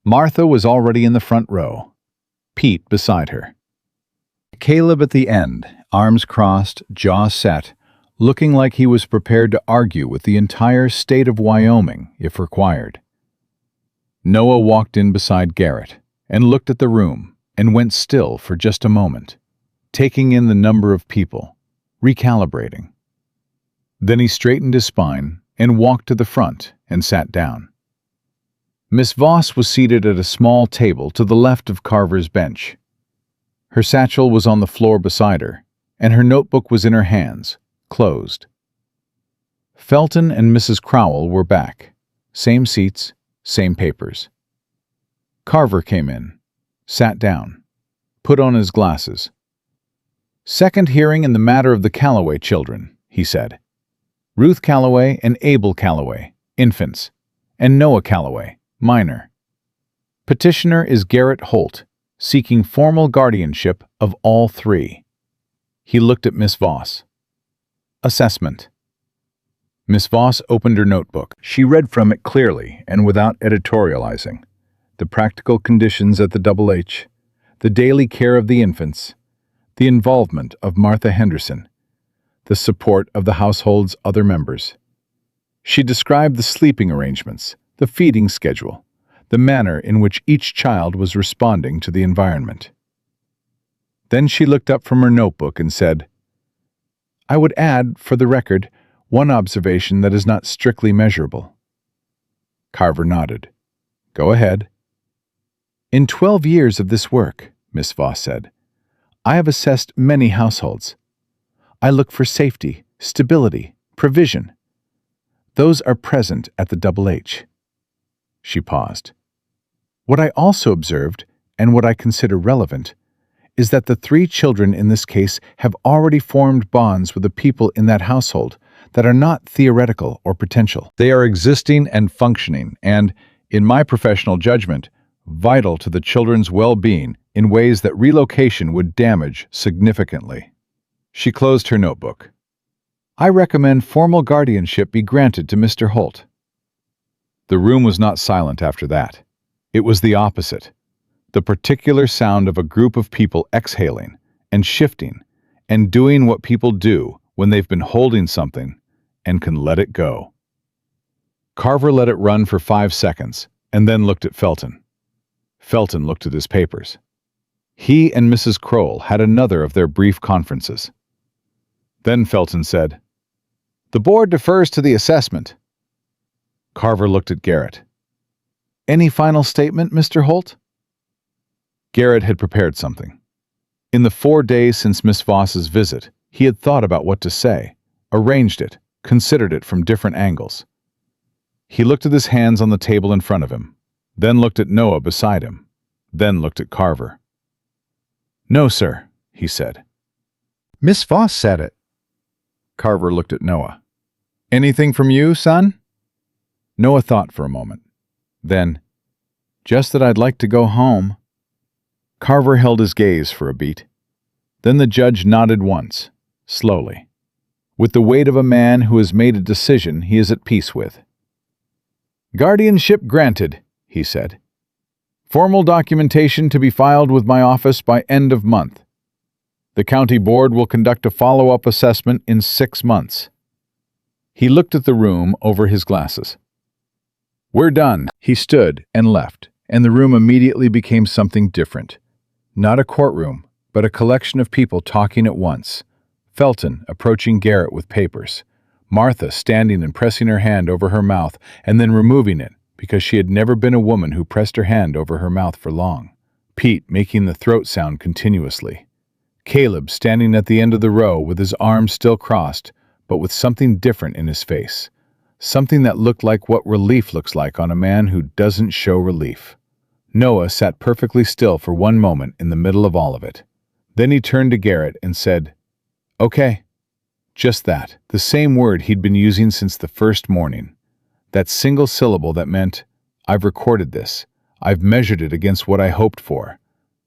Martha was already in the front row, Pete beside her. Caleb at the end, arms crossed, jaw set, looking like he was prepared to argue with the entire state of Wyoming if required. Noah walked in beside Garrett and looked at the room and went still for just a moment, taking in the number of people, recalibrating. Then he straightened his spine and walked to the front and sat down. Miss Voss was seated at a small table to the left of Carver's bench. Her satchel was on the floor beside her, and her notebook was in her hands, closed. Felton and Mrs. Crowell were back. Same seats, same papers. Carver came in, sat down, put on his glasses. "Second hearing in the matter of the Calloway children," he said. "Ruth Calloway and Abel Calloway, infants, and Noah Calloway, minor. Petitioner is Garrett Holt, seeking formal guardianship of all three." He looked at Miss Voss. "Assessment." Miss Voss opened her notebook. She read from it clearly and without editorializing. The practical conditions at the Double H, the daily care of the infants, the involvement of Martha Henderson, the support of the household's other members. She described the sleeping arrangements, the feeding schedule, the manner in which each child was responding to the environment. Then she looked up from her notebook and said, "I would add, for the record, one observation that is not strictly measurable." Carver nodded. "Go ahead." "In 12 years of this work," Miss Voss said, "I have assessed many households. I look for safety, stability, provision. Those are present at the Double H." She paused. "What I also observed, and what I consider relevant, is that the three children in this case have already formed bonds with the people in that household that are not theoretical or potential. They are existing and functioning and, in my professional judgment, vital to the children's well-being in ways that relocation would damage significantly." She closed her notebook. "I recommend formal guardianship be granted to Mr. Holt." The room was not silent after that. It was the opposite. The particular sound of a group of people exhaling and shifting and doing what people do when they've been holding something and can let it go. Carver let it run for 5 seconds and then looked at Felton. Felton looked at his papers. He and Mrs. Crowell had another of their brief conferences. Then Felton said, "The board defers to the assessment." Carver looked at Garrett. "Any final statement, Mr. Holt?" Garrett had prepared something. In the 4 days since Miss Voss's visit, he had thought about what to say, arranged it, considered it from different angles. He looked at his hands on the table in front of him, then looked at Noah beside him, then looked at Carver. "No, sir," he said. Miss Voss said it. Carver looked at Noah. "Anything from you, son?" Noah thought for a moment. Then, "Just that I'd like to go home." Carver held his gaze for a beat. Then the judge nodded once, slowly, with the weight of a man who has made a decision he is at peace with. "Guardianship granted," he said. "Formal documentation to be filed with my office by end of month. The county board will conduct a follow-up assessment in 6 months." He looked at the room over his glasses. "We're done." He stood and left, and the room immediately became something different. Not a courtroom, but a collection of people talking at once. Felton approaching Garrett with papers. Martha standing and pressing her hand over her mouth and then removing it because she had never been a woman who pressed her hand over her mouth for long. Pete making the throat sound continuously. Caleb standing at the end of the row with his arms still crossed, but with something different in his face. Something that looked like what relief looks like on a man who doesn't show relief. Noah sat perfectly still for one moment in the middle of all of it. Then he turned to Garrett and said, "Okay." Just that, the same word he'd been using since the first morning. That single syllable that meant, "I've recorded this. I've measured it against what I hoped for.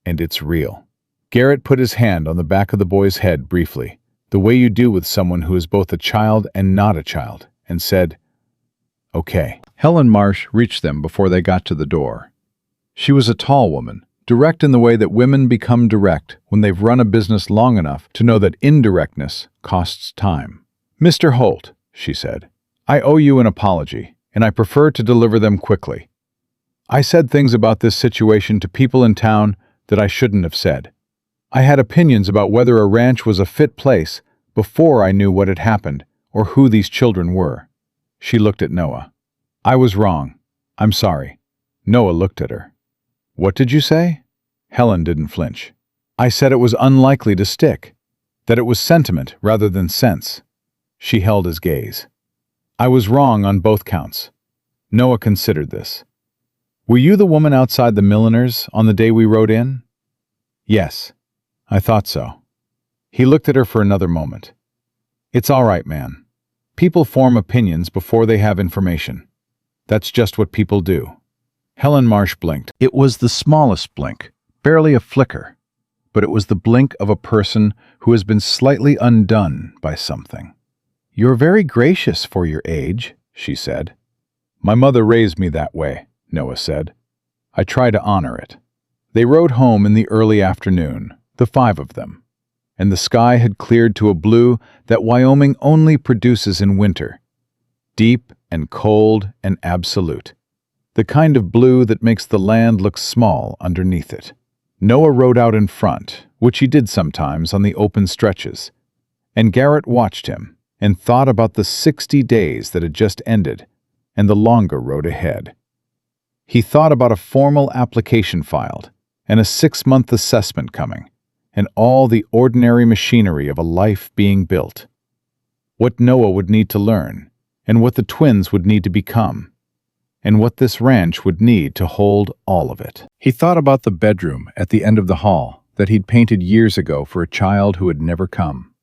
And it's real." Garrett put his hand on the back of the boy's head briefly, the way you do with someone who is both a child and not a child, and said, "Okay." Helen Marsh reached them before they got to the door. She was a tall woman, direct in the way that women become direct when they've run a business long enough to know that indirectness costs time. "Mr. Holt," she said, "I owe you an apology, and I prefer to deliver them quickly. I said things about this situation to people in town that I shouldn't have said. I had opinions about whether a ranch was a fit place before I knew what had happened or who these children were." She looked at Noah. "I was wrong. I'm sorry." Noah looked at her. "What did you say?" Helen didn't flinch. "I said it was unlikely to stick, that it was sentiment rather than sense." She held his gaze. "I was wrong on both counts." Noah considered this. "Were you the woman outside the milliner's on the day we rode in?" "Yes, I thought so." He looked at her for another moment. "It's all right, man. People form opinions before they have information. That's just what people do." Helen Marsh blinked. It was the smallest blink, barely a flicker, but it was the blink of a person who has been slightly undone by something. "You're very gracious for your age," she said. "My mother raised me that way," Noah said. "I try to honor it." They rode home in the early afternoon, the five of them, and the sky had cleared to a blue that Wyoming only produces in winter, deep and cold and absolute. The kind of blue that makes the land look small underneath it. Noah rode out in front, which he did sometimes on the open stretches, and Garrett watched him and thought about the 60 days that had just ended and the longer road ahead. He thought about a formal application filed and a 6-month assessment coming, and all the ordinary machinery of a life being built. What Noah would need to learn, and what the twins would need to become, and what this ranch would need to hold all of it. He thought about the bedroom at the end of the hall that he'd painted years ago for a child who had never come.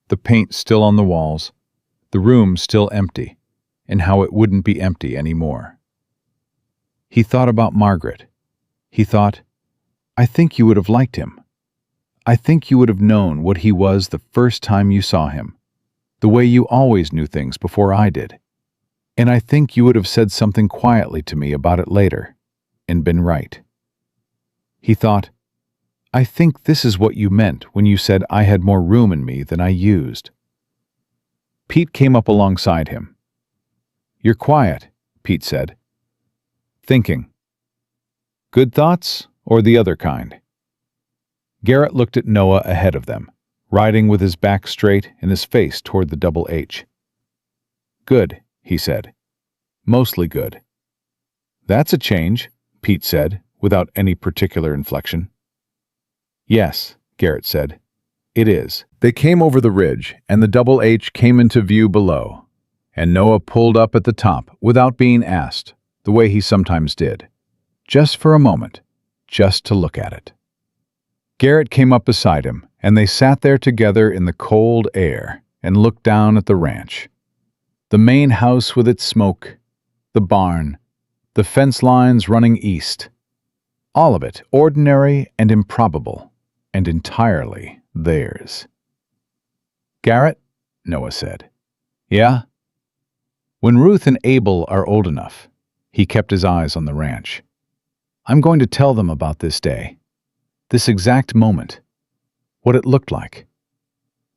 The paint still on the walls, the room still empty, and how it wouldn't be empty anymore. He thought about Margaret. He thought, "I think you would have liked him. I think you would have known what he was the first time you saw him, the way you always knew things before I did. And I think you would have said something quietly to me about it later, and been right." He thought, "I think this is what you meant when you said I had more room in me than I used." Pete came up alongside him. "You're quiet," Pete said. "Thinking. Good thoughts, or the other kind?" Garrett looked at Noah ahead of them, riding with his back straight and his face toward the double H. "Good," he said. "Mostly good." "That's a change," Pete said, without any particular inflection. "Yes," Garrett said. "It is." They came over the ridge, and the double H came into view below, and Noah pulled up at the top without being asked, the way he sometimes did. Just for a moment, just to look at it. Garrett came up beside him, and they sat there together in the cold air and looked down at the ranch. The main house with its smoke, the barn, the fence lines running east. All of it ordinary and improbable, and entirely theirs. "Garrett," Noah said. "Yeah?" "When Ruth and Abel are old enough," he kept his eyes on the ranch, "I'm going to tell them about this day, this exact moment, what it looked like."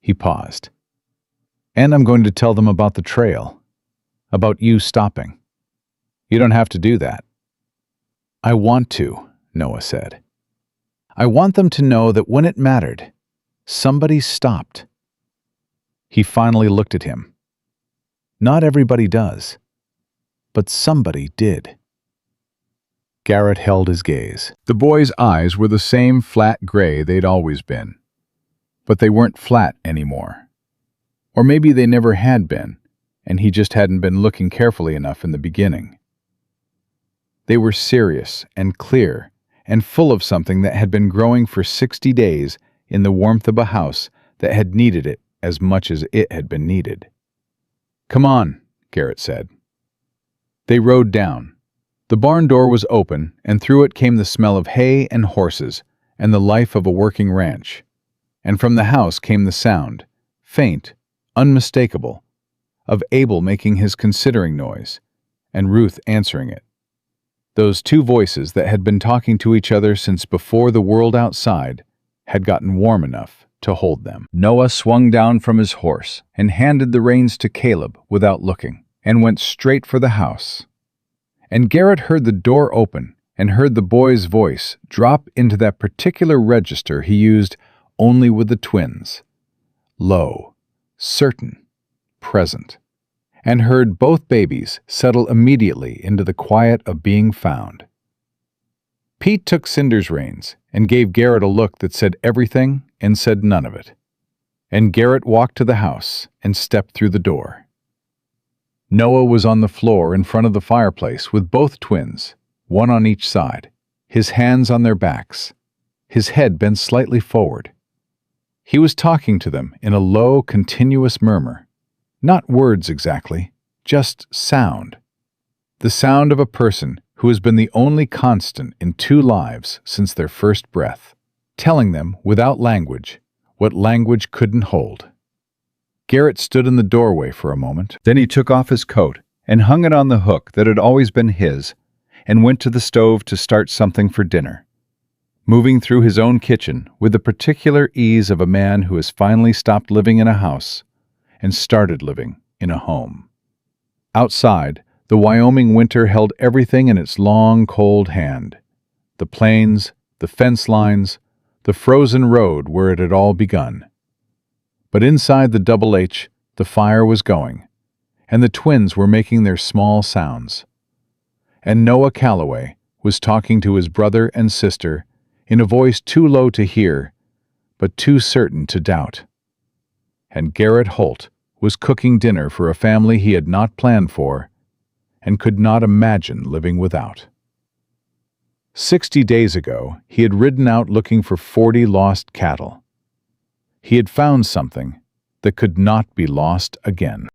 He paused. "And I'm going to tell them about the trail, about you stopping. You don't have to do that." "I want to," Noah said. "I want them to know that when it mattered, somebody stopped." He finally looked at him. "Not everybody does, but somebody did." Garrett held his gaze. The boy's eyes were the same flat gray they'd always been, but they weren't flat anymore. Or maybe they never had been, and he just hadn't been looking carefully enough in the beginning. They were serious and clear and full of something that had been growing for 60 days in the warmth of a house that had needed it as much as it had been needed. "Come on," Garrett said. They rode down. The barn door was open, and through it came the smell of hay and horses and the life of a working ranch. And from the house came the sound, faint, unmistakable, of Abel making his considering noise, and Ruth answering it. Those two voices that had been talking to each other since before the world outside had gotten warm enough to hold them. Noah swung down from his horse and handed the reins to Caleb without looking, and went straight for the house. And Garrett heard the door open and heard the boy's voice drop into that particular register he used only with the twins. Low, certain, present. And heard both babies settle immediately into the quiet of being found. Pete took Cinder's reins and gave Garrett a look that said everything and said none of it. And Garrett walked to the house and stepped through the door. Noah was on the floor in front of the fireplace with both twins, one on each side, his hands on their backs, his head bent slightly forward. He was talking to them in a low, continuous murmur. Not words exactly, just sound. The sound of a person who has been the only constant in two lives since their first breath, telling them, without language, what language couldn't hold. Garrett stood in the doorway for a moment. Then he took off his coat and hung it on the hook that had always been his, and went to the stove to start something for dinner, moving through his own kitchen with the particular ease of a man who has finally stopped living in a house and started living in a home. Outside, the Wyoming winter held everything in its long, cold hand. The plains, the fence lines, the frozen road where it had all begun. But inside the Double H, the fire was going, and the twins were making their small sounds. And Noah Calloway was talking to his brother and sister in a voice too low to hear, but too certain to doubt. And Garrett Holt was cooking dinner for a family he had not planned for and could not imagine living without. 60 days ago, he had ridden out looking for 40 lost cattle. He had found something that could not be lost again.